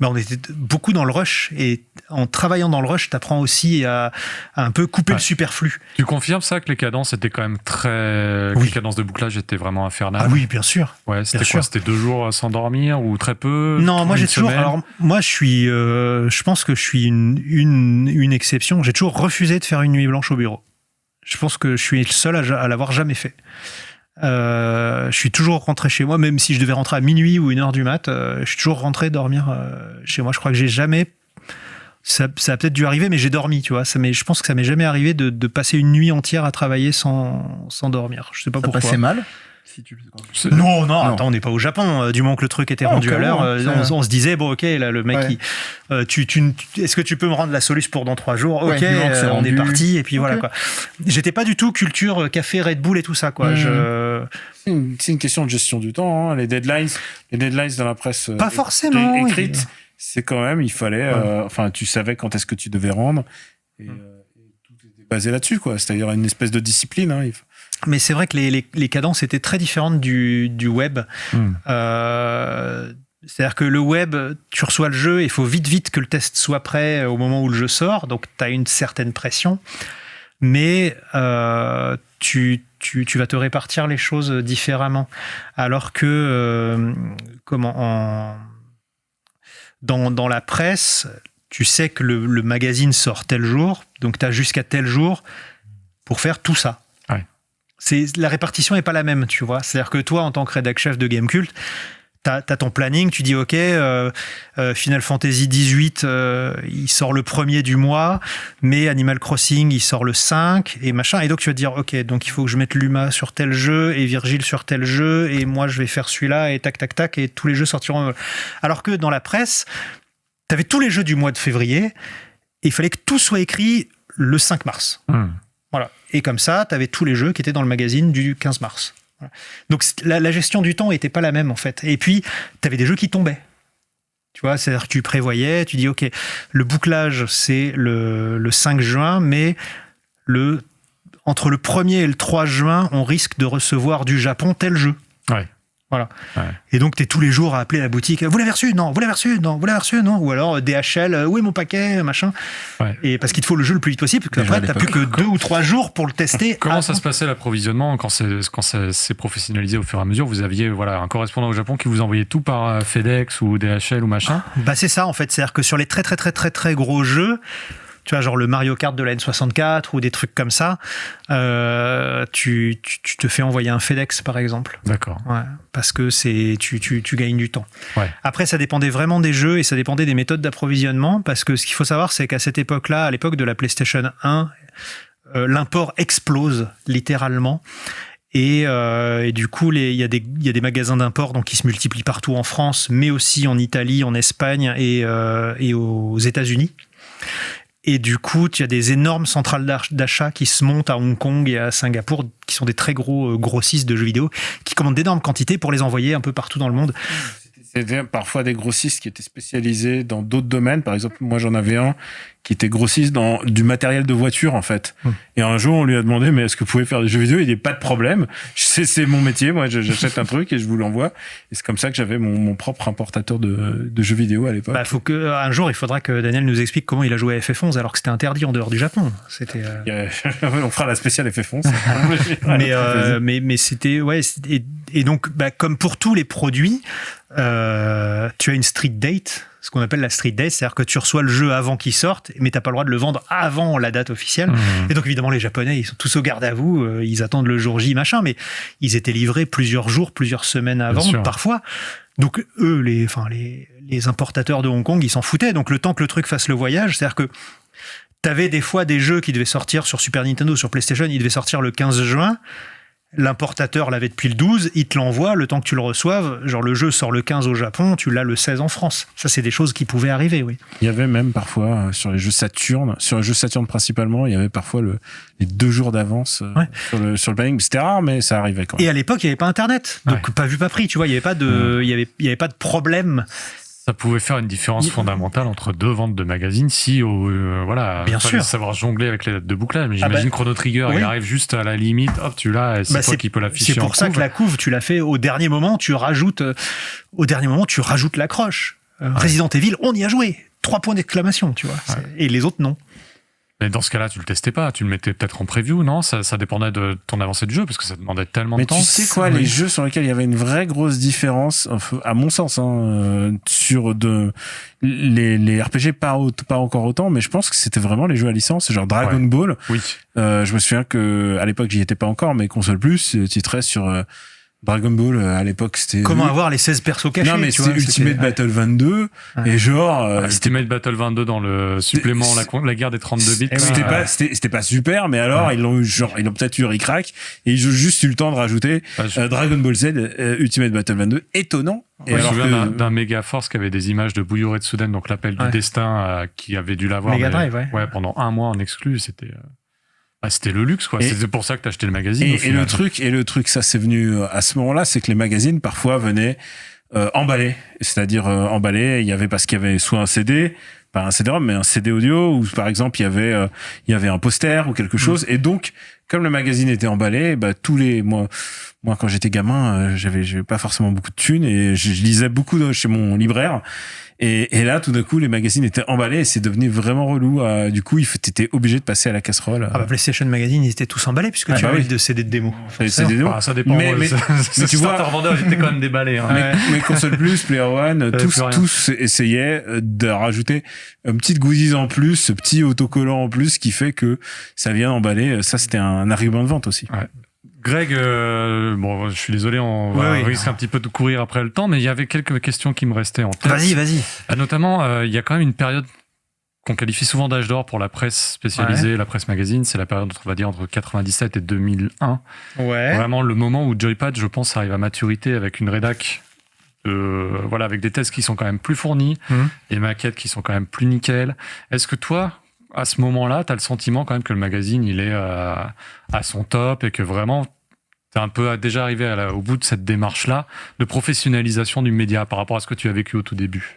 on était beaucoup dans le rush. Et en travaillant dans le rush, t'apprends aussi à un peu couper le superflu. Tu confirmes ça, que les cadences étaient quand même très... Oui. Les cadences de bouclage étaient vraiment infernales? Ah oui, bien sûr. Ouais, c'était Bien quoi? sûr. C'était 2 jours sans dormir ou très peu? Non, moi une j'ai toujours... semaine? Alors moi je pense que je suis une exception. J'ai toujours refusé de faire une nuit blanche au bureau. Je pense que je suis le seul à l'avoir jamais fait. Je suis toujours rentré chez moi, même si je devais rentrer à minuit ou 1h du mat, je suis toujours rentré dormir chez moi. Je crois que j'ai jamais... Ça a peut-être dû arriver, mais j'ai dormi, tu vois. Je pense que ça m'est jamais arrivé de passer une nuit entière à travailler sans dormir. Je sais pas pourquoi. Ça passait mal si tu... Non, attends, on n'est pas au Japon. Du moment que le truc était rendu à l'heure, on se disait, bon, ok, là, le mec, est-ce que tu peux me rendre la soluce pour dans 3 jours? Ok, on est parti, et puis voilà, quoi. J'étais pas du tout culture café, Red Bull et tout ça, quoi. C'est une question de gestion du temps, hein. Les deadlines dans la presse pas forcément écrite, c'est quand même, il fallait, enfin, tu savais quand est-ce que tu devais rendre, et tout était basé là-dessus, quoi. C'est-à-dire une espèce de discipline, hein. Mais c'est vrai que les cadences étaient très différentes du web. C'est-à-dire que le web, tu reçois le jeu, il faut vite que le test soit prêt au moment où le jeu sort, donc tu as une certaine pression. Mais tu vas te répartir les choses différemment. Alors que dans la presse, tu sais que le magazine sort tel jour, donc tu as jusqu'à tel jour pour faire tout ça. La répartition n'est pas la même, tu vois. C'est-à-dire que toi, en tant que rédac chef de Gamekult, t'as ton planning, tu dis ok, Final Fantasy 18, il sort le 1er du mois, mais Animal Crossing, il sort le 5, et machin. Et donc tu vas te dire ok, donc il faut que je mette Luma sur tel jeu, et Virgile sur tel jeu, et moi je vais faire celui-là, et tac, et tous les jeux sortiront. Alors que dans la presse, t'avais tous les jeux du mois de février, et il fallait que tout soit écrit le 5 mars. Voilà. Et comme ça, tu avais tous les jeux qui étaient dans le magazine du 15 mars. Voilà. Donc la gestion du temps n'était pas la même, en fait. Et puis, tu avais des jeux qui tombaient. Tu vois, c'est-à-dire que tu prévoyais, tu dis, OK, le bouclage, c'est le 5 juin, mais entre le 1er et le 3 juin, on risque de recevoir du Japon tel jeu. Ouais. Voilà. Ouais. Et donc, tu es tous les jours à appeler la boutique. Vous l'avez reçu? Non. Vous l'avez reçu? Non. Vous l'avez reçu? Non. Ou alors DHL, où est mon paquet? Machin. Ouais. Et parce qu'il te faut le jeu le plus vite possible, parce qu'après, tu n'as plus que 2 ou 3 jours pour le tester. Comment ça se passait l'approvisionnement quand ça s'est professionnalisé au fur et à mesure? Vous aviez un correspondant au Japon qui vous envoyait tout par FedEx ou DHL ou machin? C'est ça, en fait. C'est-à-dire que sur les très, très, très, très, très gros jeux, tu vois, genre le Mario Kart de la N64 ou des trucs comme ça, tu te fais envoyer un FedEx, par exemple. D'accord. Ouais, parce que tu gagnes du temps. Ouais. Après, ça dépendait vraiment des jeux et ça dépendait des méthodes d'approvisionnement, parce que ce qu'il faut savoir, c'est qu'à cette époque-là, à l'époque de la PlayStation 1, l'import explose, littéralement. Et du coup, il y a des magasins d'import donc qui se multiplient partout en France, mais aussi en Italie, en Espagne et aux États-Unis. Et du coup, tu as des énormes centrales d'achat qui se montent à Hong Kong et à Singapour, qui sont des très gros grossistes de jeux vidéo, qui commandent d'énormes quantités pour les envoyer un peu partout dans le monde. C'était parfois des grossistes qui étaient spécialisés dans d'autres domaines. Par exemple, moi, j'en avais un qui était grossiste dans du matériel de voiture, en fait. Et un jour, on lui a demandé, mais est-ce que vous pouvez faire des jeux vidéo? Il dit, pas de problème. C'est mon métier. Moi, j'achète un truc et je vous l'envoie. Et c'est comme ça que j'avais mon propre importateur de jeux vidéo à l'époque. Un jour, il faudra que Daniel nous explique comment il a joué à FF11 alors que c'était interdit en dehors du Japon. C'était, on fera la spéciale FF11. mais c'était, ouais. Et donc, comme pour tous les produits, tu as une street date, ce qu'on appelle la street date, c'est-à-dire que tu reçois le jeu avant qu'il sorte, mais t'as pas le droit de le vendre avant la date officielle. Et donc évidemment, les Japonais, ils sont tous au garde à vous, ils attendent le jour J, machin, mais ils étaient livrés plusieurs jours, plusieurs semaines avant, parfois. Donc eux, les importateurs de Hong Kong, ils s'en foutaient. Donc le temps que le truc fasse le voyage, c'est-à-dire que t'avais des fois des jeux qui devaient sortir sur Super Nintendo, sur PlayStation, ils devaient sortir le 15 juin. L'importateur l'avait depuis le 12, il te l'envoie, le temps que tu le reçoives, genre le jeu sort le 15 au Japon, tu l'as le 16 en France. Ça, c'est des choses qui pouvaient arriver, oui. Il y avait même parfois, sur les jeux Saturn principalement, il y avait parfois les 2 jours d'avance sur le planning. C'était rare, mais ça arrivait quand même. Et à l'époque, il n'y avait pas Internet, donc pas vu, pas pris, tu vois, il n'y avait pas de problème Ça pouvait faire une différence fondamentale entre deux ventes de magazines si, voilà, bien sûr, savoir jongler avec les dates de bouclage. Mais j'imagine Chrono Trigger, il arrive juste à la limite, hop, tu l'as, et c'est toi qui peux l'afficher. C'est pour ça que la couve, tu l'as fait au dernier moment, tu rajoutes l'accroche. Resident Evil, on y a joué. 3 points d'exclamation, tu vois. Ouais. Et les autres, non. Mais dans ce cas-là, tu le testais pas, tu le mettais peut-être en preview, non ? Ça dépendait de ton avancée de jeu, parce que ça demandait tellement de temps. Mais tu sais quoi, les jeux sur lesquels il y avait une vraie grosse différence, à mon sens, sur les RPG pas encore autant, mais je pense que c'était vraiment les jeux à licence, genre Dragon Ball. Oui. Je me souviens que à l'époque, j'y étais pas encore, mais Console Plus titrait sur Dragon Ball, à l'époque, c'était... Comment avoir les 16 persos cachés? Non, mais c'était Ultimate Battle 22, et genre... Ultimate Battle 22 dans le supplément, la guerre des 32 bits. C'était pas super, mais alors, ils l'ont peut-être eu ric-rac, et ils ont juste eu le temps de rajouter Dragon Ball Z, Ultimate Battle 22, étonnant. Je me souviens d'un Mega Force qui avait des images de Buyeo Retsuden, donc l'appel du destin, qui avait dû l'avoir. Mega Drive, pendant un mois en exclu, c'était... c'était le luxe, quoi. C'était pour ça que t'as acheté le magazine. Et le truc, ça c'est venu à ce moment-là, c'est que les magazines parfois venaient emballés, c'est-à-dire emballés. Il y avait parce qu'il y avait soit un CD, pas un CD-ROM, mais un CD audio, ou par exemple il y avait un poster ou quelque chose. Et donc, comme le magazine était emballé, moi quand j'étais gamin, j'avais pas forcément beaucoup de thunes et je lisais beaucoup chez mon libraire. Et là, tout d'un coup, les magazines étaient emballés et c'est devenu vraiment relou. Du coup, t'étais obligé de passer à la casserole. PlayStation Magazine, ils étaient tous emballés puisque tu avais de CD de démo. Ça dépend. Mais tu vois, certains revendeurs, ils étaient quand même déballés. Hein. Mais Console Plus, Player One, tous essayaient de rajouter une petite goodies en plus, ce petit autocollant en plus qui fait que ça vient emballer. Ça, c'était un argument de vente aussi. Ouais. Greg, je suis désolé, on risque un petit peu de courir après le temps, mais il y avait quelques questions qui me restaient en tête. Vas-y. Notamment, il y a quand même une période qu'on qualifie souvent d'âge d'or pour la presse spécialisée, la presse magazine. C'est la période, on va dire, entre 97 et 2001. Ouais. Vraiment le moment où Joypad, je pense, arrive à maturité avec une rédac, avec des tests qui sont quand même plus fournis, des maquettes qui sont quand même plus nickel. Est-ce que toi, à ce moment-là, tu as le sentiment quand même que le magazine, il est à son top et que vraiment, tu es un peu déjà arrivé au bout de cette démarche-là de professionnalisation du média par rapport à ce que tu as vécu au tout début?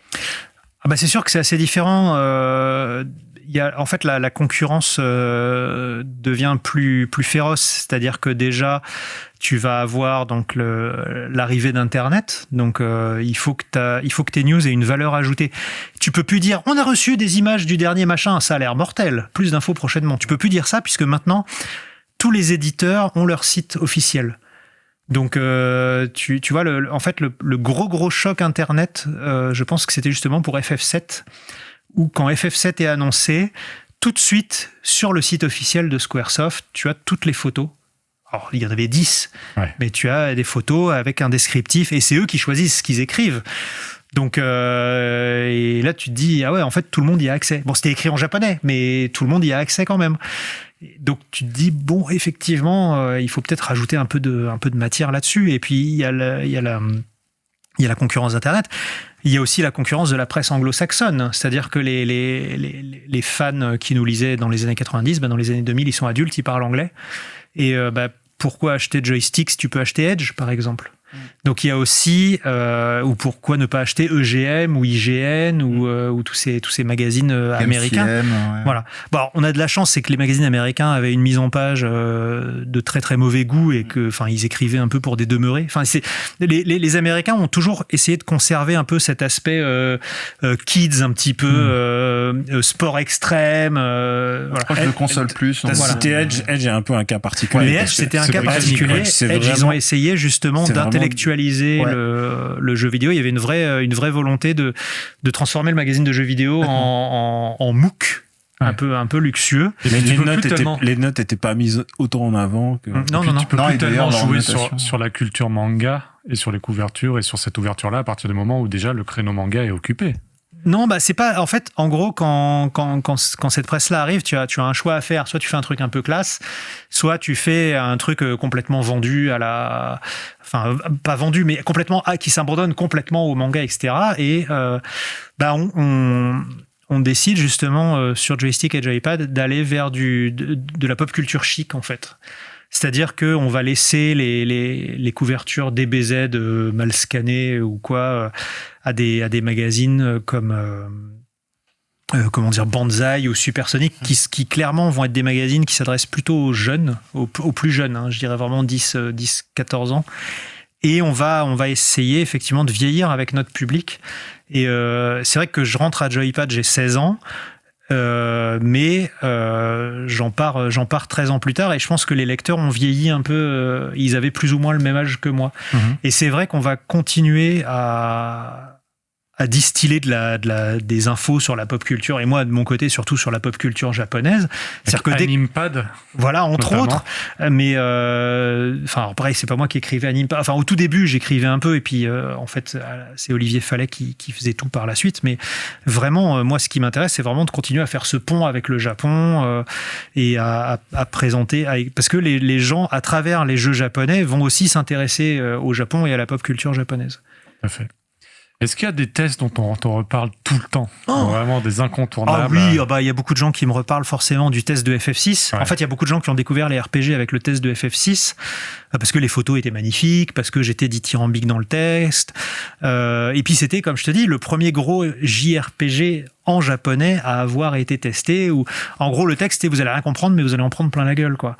C'est sûr que c'est assez différent. En fait, la concurrence devient plus féroce. C'est-à-dire que déjà, tu vas avoir donc l'arrivée d'Internet. Donc, il faut que tes news aient une valeur ajoutée. Tu peux plus dire, on a reçu des images du dernier machin, ça a l'air mortel. Plus d'infos prochainement. Tu peux plus dire ça puisque maintenant, tous les éditeurs ont leur site officiel. Donc, tu vois, en fait, le gros choc Internet, je pense que c'était justement pour FF7, où quand FF7 est annoncé, tout de suite, sur le site officiel de Squaresoft, tu as toutes les photos. Alors, il y en avait 10, mais tu as des photos avec un descriptif, et c'est eux qui choisissent ce qu'ils écrivent. Donc, et là, tu te dis, en fait, tout le monde y a accès. Bon, c'était écrit en japonais, mais tout le monde y a accès quand même. Donc, tu te dis, bon, effectivement, il faut peut-être rajouter un peu de matière là-dessus. Et puis, il y a la concurrence d'Internet. Il y a aussi la concurrence de la presse anglo-saxonne. C'est-à-dire que les fans qui nous lisaient dans les années 90, dans les années 2000, ils sont adultes, ils parlent anglais. Et pourquoi acheter Joystick si tu peux acheter Edge, par exemple ? Donc il y a aussi, ou pourquoi ne pas acheter EGM ou IGN ou tous ces magazines américains. Voilà. Bon, alors, on a de la chance, c'est que les magazines américains avaient une mise en page de très très mauvais goût et que, ils écrivaient un peu pour des demeurés. Les Américains ont toujours essayé de conserver un peu cet aspect kids, un petit peu sport extrême. Proche de Console Plus. C'était Edge est un peu un cas particulier. Mais Edge, c'était un cas particulier. Edge, ils ont essayé justement d'intellectualiser le jeu vidéo. Il y avait une vraie volonté de transformer le magazine de jeux vidéo en MOOC, un peu luxueux. Mais les notes étaient pas mises autant en avant que... Non. Tu peux plus tellement jouer sur la culture manga et sur les couvertures et sur cette ouverture-là à partir du moment où déjà le créneau manga est occupé. Non, c'est pas. En fait, en gros, quand cette presse-là arrive, tu as un choix à faire. Soit tu fais un truc un peu classe, soit tu fais un truc complètement vendu pas vendu, mais complètement qui s'abandonne complètement au manga, etc. Et on décide justement sur Joystick et Joypad d'aller vers de la pop culture chic, en fait. C'est-à-dire qu'on va laisser les couvertures DBZ mal scannées ou quoi à des magazines comme comment dire, Banzai ou Supersonic, qui clairement vont être des magazines qui s'adressent plutôt aux jeunes, aux plus jeunes, hein, je dirais vraiment 10-14 ans. Et on va essayer effectivement de vieillir avec notre public. Et c'est vrai que je rentre à Joypad, j'ai 16 ans. Mais j'en pars 13 ans plus tard et je pense que les lecteurs ont vieilli un peu, ils avaient plus ou moins le même âge que moi. Et c'est vrai qu'on va continuer à distiller des infos sur la pop culture et moi de mon côté surtout sur la pop culture japonaise. C'est-à-dire que Animepad, voilà, entre notamment. autres, mais enfin pareil, c'est pas moi qui écrivais Animepad. Enfin au tout début j'écrivais un peu et puis en fait c'est Olivier Fallet qui faisait tout par la suite. Mais vraiment moi ce qui m'intéresse c'est vraiment de continuer à faire ce pont avec le Japon et à présenter parce que les gens à travers les jeux japonais vont aussi s'intéresser au Japon et à la pop culture japonaise. Tout à fait. Est-ce qu'il y a des tests dont on reparle tout le temps? Vraiment des incontournables? Ah oui, il y a beaucoup de gens qui me reparlent forcément du test de FF6. Ouais. En fait, il y a beaucoup de gens qui ont découvert les RPG avec le test de FF6 parce que les photos étaient magnifiques, parce que j'étais dithyrambique dans le test. Et puis c'était, comme je te dis, le premier gros JRPG en japonais à avoir été testé où en gros le texte est vous allez rien comprendre mais vous allez en prendre plein la gueule quoi.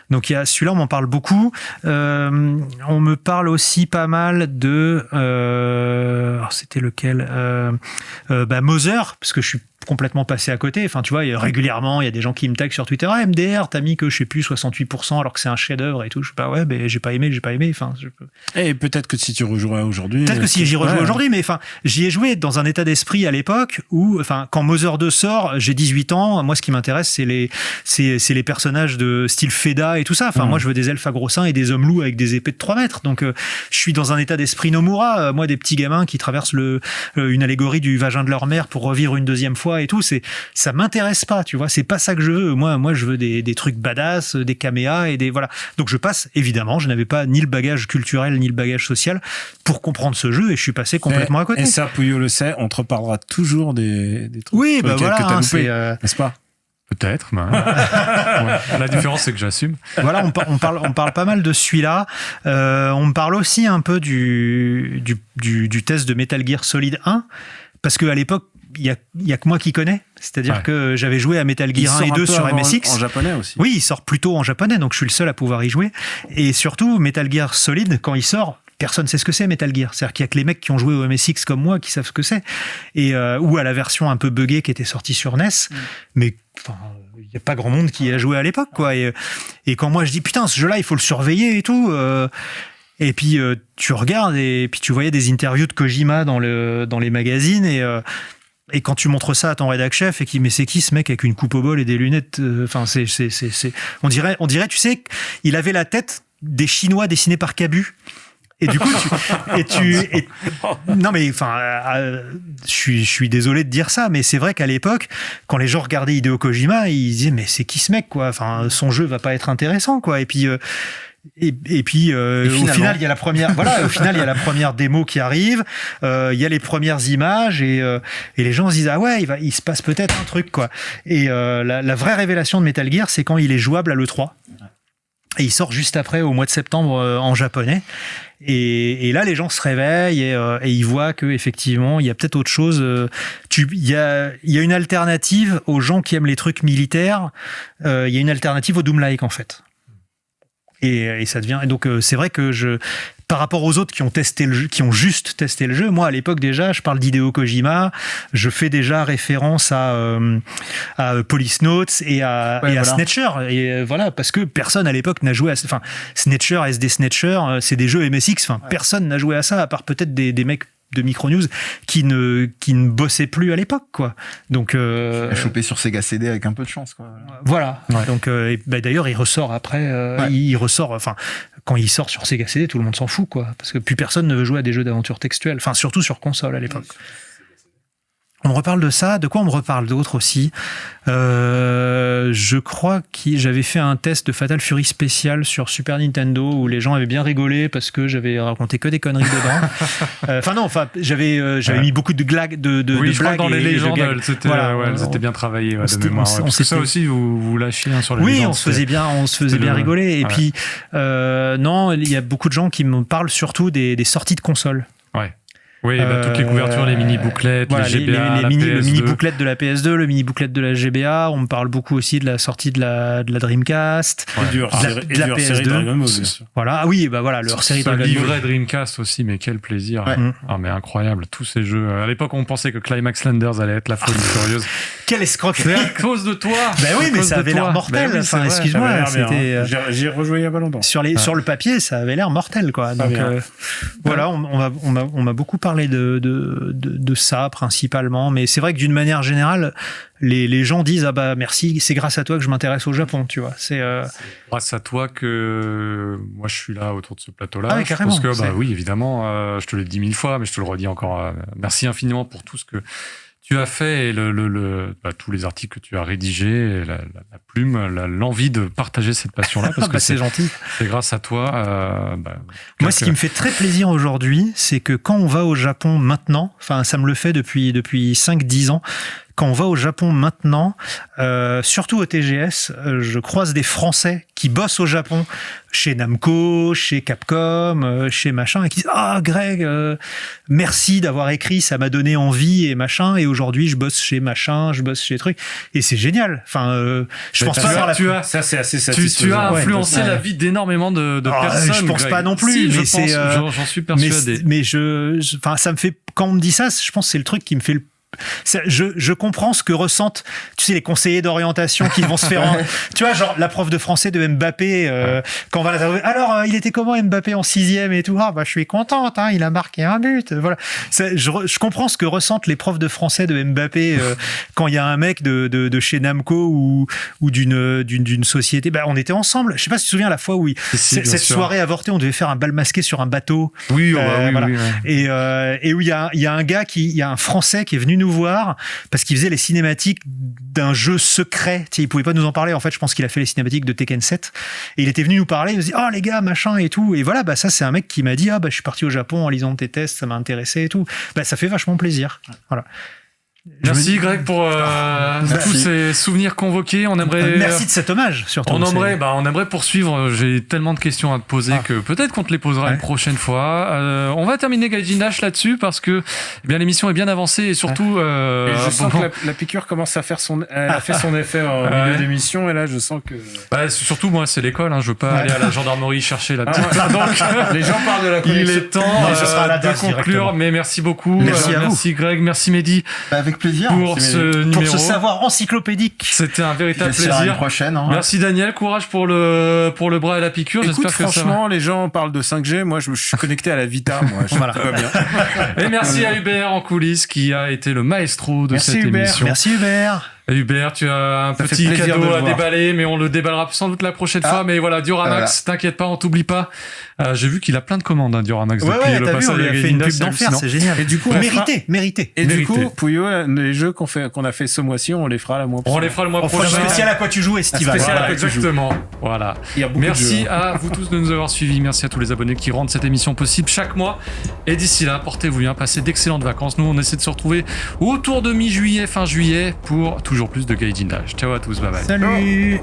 Donc il y a celui-là, on m'en parle beaucoup. On me parle aussi pas mal de alors c'était lequel Mother, parce que je suis complètement passé à côté. Enfin, tu vois, régulièrement, il y a des gens qui me taguent sur Twitter. Ah, MDR, t'as mis que, je sais plus, 68% alors que c'est un chef-d'œuvre et tout. Je sais pas, ouais, mais j'ai pas aimé. Enfin, Et peut-être que si tu rejouerais aujourd'hui. Peut-être que si j'y rejoue aujourd'hui, mais enfin, j'y ai joué dans un état d'esprit à l'époque où, enfin, quand Mother 2 sort, j'ai 18 ans. Moi, ce qui m'intéresse, c'est les personnages de style Feda et tout ça. Enfin, moi, je veux des elfes à gros seins et des hommes loups avec des épées de 3 mètres. Donc, je suis dans un état d'esprit Nomura. Moi, des petits gamins qui traversent une allégorie du vagin de leur mère pour revivre une deuxième fois et tout, ça m'intéresse pas, tu vois, c'est pas ça que je veux. Moi je veux des trucs badass, des caméas et des voilà. Donc je passe, évidemment, je n'avais pas ni le bagage culturel ni le bagage social pour comprendre ce jeu et je suis passé complètement à côté. Et ça, Pouillot le sait, on te reparlera toujours des trucs oui, bah que voilà, t'as loupé, c'est n'est-ce pas? Peut-être, mais ouais. La différence c'est que j'assume. Voilà, on parle pas mal de celui-là. On me parle aussi un peu du test de Metal Gear Solid 1 parce qu'à l'époque il y a que moi qui connais, c'est-à-dire que j'avais joué à Metal Gear 1 et 2 sur MSX. En japonais aussi. Oui, il sort plutôt en japonais, donc je suis le seul à pouvoir y jouer. Et surtout, Metal Gear Solid, quand il sort, personne ne sait ce que c'est Metal Gear. C'est-à-dire qu'il y a que les mecs qui ont joué au MSX comme moi qui savent ce que c'est. Et ou à la version un peu buggée qui était sortie sur NES. Mais enfin, il n'y a pas grand monde qui y a joué à l'époque, quoi. Et quand moi je dis putain, ce jeu-là, il faut le surveiller et tout. Et puis tu regardes et puis tu voyais des interviews de Kojima dans les magazines et quand tu montres ça à ton rédac chef et qu'il mais c'est qui ce mec avec une coupe au bol et des lunettes, enfin c'est on dirait tu sais il avait la tête des Chinois dessinés par Cabu. Et du coup non mais enfin je suis désolé de dire ça mais c'est vrai qu'à l'époque quand les gens regardaient Hideo Kojima ils disaient mais c'est qui ce mec quoi, enfin son jeu va pas être intéressant quoi. Et puis au final il y a la première démo qui arrive, il y a les premières images et les gens se disent ah ouais il se passe peut-être un truc quoi. Et la vraie révélation de Metal Gear c'est quand il est jouable à l'E3 et il sort juste après au mois de septembre en japonais et là les gens se réveillent et ils voient que effectivement il y a peut-être autre chose. Il y a une alternative aux gens qui aiment les trucs militaires, il y a une alternative au Doom-like en fait. Et ça devient. Et donc c'est vrai que par rapport aux autres qui ont testé le jeu, qui ont juste testé le jeu, moi à l'époque déjà, je parle d'Hideo Kojima, je fais déjà référence à Police Notes et à Snatcher. Et voilà, parce que personne à l'époque n'a joué à. Enfin, Snatcher, SD Snatcher, c'est des jeux MSX. Enfin, personne n'a joué à ça à part peut-être des mecs de Micronews qui ne bossaient plus à l'époque quoi. Donc chopé sur Sega CD avec un peu de chance quoi. Voilà. Ouais. Donc d'ailleurs il ressort après il ressort enfin quand il sort sur Sega CD tout le monde s'en fout quoi parce que plus personne ne veut jouer à des jeux d'aventure textuelle enfin surtout sur console à l'époque. On me reparle de ça. De quoi on me reparle d'autre aussi? Je crois que j'avais fait un test de Fatal Fury spécial sur Super Nintendo où les gens avaient bien rigolé parce que j'avais raconté que des conneries dedans. J'avais mis beaucoup de blagues, de je crois blagues que dans les légendes, elles étaient bien travaillées de mémoire. Parce que ça aussi, vous lâchiez sur les légendes. Oui, on se faisait bien rigoler. Et puis, non, il y a beaucoup de gens qui me parlent surtout des sorties de consoles. Ouais. Oui, toutes les couvertures, les mini-bouclettes, les GBA, le mini-bouclette de la PS2, le mini-bouclette de la GBA. On me parle beaucoup aussi de la sortie de la Dreamcast, de la PS2. Dragon Ball, bien sûr. Voilà, le hors-série Dragon Ball. Le livret Dreamcast aussi, mais quel plaisir. Ouais. Ah, mais incroyable, tous ces jeux. À l'époque, on pensait que Climax Landers allait être la folie furieuse. Quelle escroquerie! C'est à cause de toi! Ben oui, mais ça avait l'air mortel. Enfin, excuse-moi, c'était. J'ai rejoué il y a pas longtemps. Sur le papier, ça avait l'air mortel, quoi. Donc, voilà, on m'a beaucoup parlé de ça principalement, mais c'est vrai que d'une manière générale, les gens disent ah bah merci, c'est grâce à toi que je m'intéresse au Japon, tu vois. C'est grâce à toi que moi je suis là autour de ce plateau-là. Ah oui, carrément. Je pense que oui, évidemment, je te l'ai dit 1000 fois, mais je te le redis encore. Merci infiniment pour tout ce que tu as fait et tous les articles que tu as rédigés, la plume, l'envie de partager cette passion-là, parce que c'est gentil. C'est grâce à toi. Moi, ce qui me fait très plaisir aujourd'hui, c'est que quand on va au Japon maintenant, enfin, ça me le fait depuis 5-10 ans, quand on va au Japon maintenant, surtout au TGS, je croise des Français qui bossent au Japon, chez Namco, chez Capcom, chez machin, et qui disent « Ah, Greg, merci d'avoir écrit, ça m'a donné envie, et machin, et aujourd'hui, je bosse chez machin, je bosse chez truc. » Et c'est génial. Enfin, je pense pas ça, c'est assez satisfaisant. Tu as influencé la vie d'énormément de personnes. Je pense Greg. pas non plus, si, mais j'en suis persuadé. Mais ça me fait, quand on me dit ça, je pense que c'est le truc qui me fait je comprends ce que ressentent, tu sais, les conseillers d'orientation qui vont se faire tu vois, genre la prof de français de Mbappé quand on va l'interviewer, alors il était comment Mbappé en 6e et tout, je suis contente, il a marqué un but, voilà. Je comprends ce que ressentent les profs de français de Mbappé quand il y a un mec de chez Namco ou d'une société. On était ensemble, je sais pas si tu te souviens la fois où cette soirée avortée, on devait faire un bal masqué sur un bateau. Oui, voilà. oui. Et où il y a un gars il y a un Français qui est venu nous voir parce qu'il faisait les cinématiques d'un jeu secret. Tu sais, il pouvait pas nous en parler. En fait, je pense qu'il a fait les cinématiques de Tekken 7. Et il était venu nous parler. Il nous dit, oh les gars, machin et tout. Et voilà, ça c'est un mec qui m'a dit, je suis parti au Japon en lisant tes tests, ça m'a intéressé et tout. Ça fait vachement plaisir. Voilà. Merci Greg pour tous ces souvenirs convoqués. On aimerait. Merci de cet hommage surtout. On aimerait poursuivre. J'ai tellement de questions à te poser que peut-être qu'on te les posera une prochaine fois. On va terminer Gaijin Dash là-dessus parce que l'émission est bien avancée et surtout. Et je sens que la piqûre commence à faire a fait son effet au milieu d'émission et là je sens que. Surtout moi c'est l'école. Je veux pas aller à la gendarmerie chercher la petite. Donc les gens parlent de la connexion. Il est temps de conclure. Mais merci beaucoup. Merci Greg. Merci Mehdi. Avec plaisir. Pour ce numéro. Pour ce savoir encyclopédique. C'était un véritable plaisir. Une prochaine. Merci Daniel, courage pour le bras et la piqûre. Écoute, j'espère que franchement, les gens parlent de 5G. Moi, je suis connecté à la Vita. Moi, tout va bien. Et merci à Hubert en coulisses qui a été le maestro de cette émission. Merci Hubert. Hubert, tu as un petit cadeau à déballer, mais on le déballera sans doute la prochaine fois. Mais voilà, Dioramax, t'inquiète pas, on t'oublie pas. J'ai vu qu'il a plein de commandes, Dioramax, depuis le passage. Il a fait une pub d'enfer, c'est génial. Et du coup, mérité. Et du coup, Pouillot, les jeux qu'on a fait ce mois-ci, on les fera le mois prochain. On les fera le mois prochain. Spécial à quoi tu joues estival. Exactement. Voilà. Merci à vous tous de nous avoir suivis. Merci à tous les abonnés qui rendent cette émission possible chaque mois. Et d'ici là, portez-vous bien, passez d'excellentes vacances. Nous, on essaie de se retrouver autour de mi-juillet, fin juillet, pour toujours plus de Gaijin Dash. Ciao à tous, bye bye. Salut.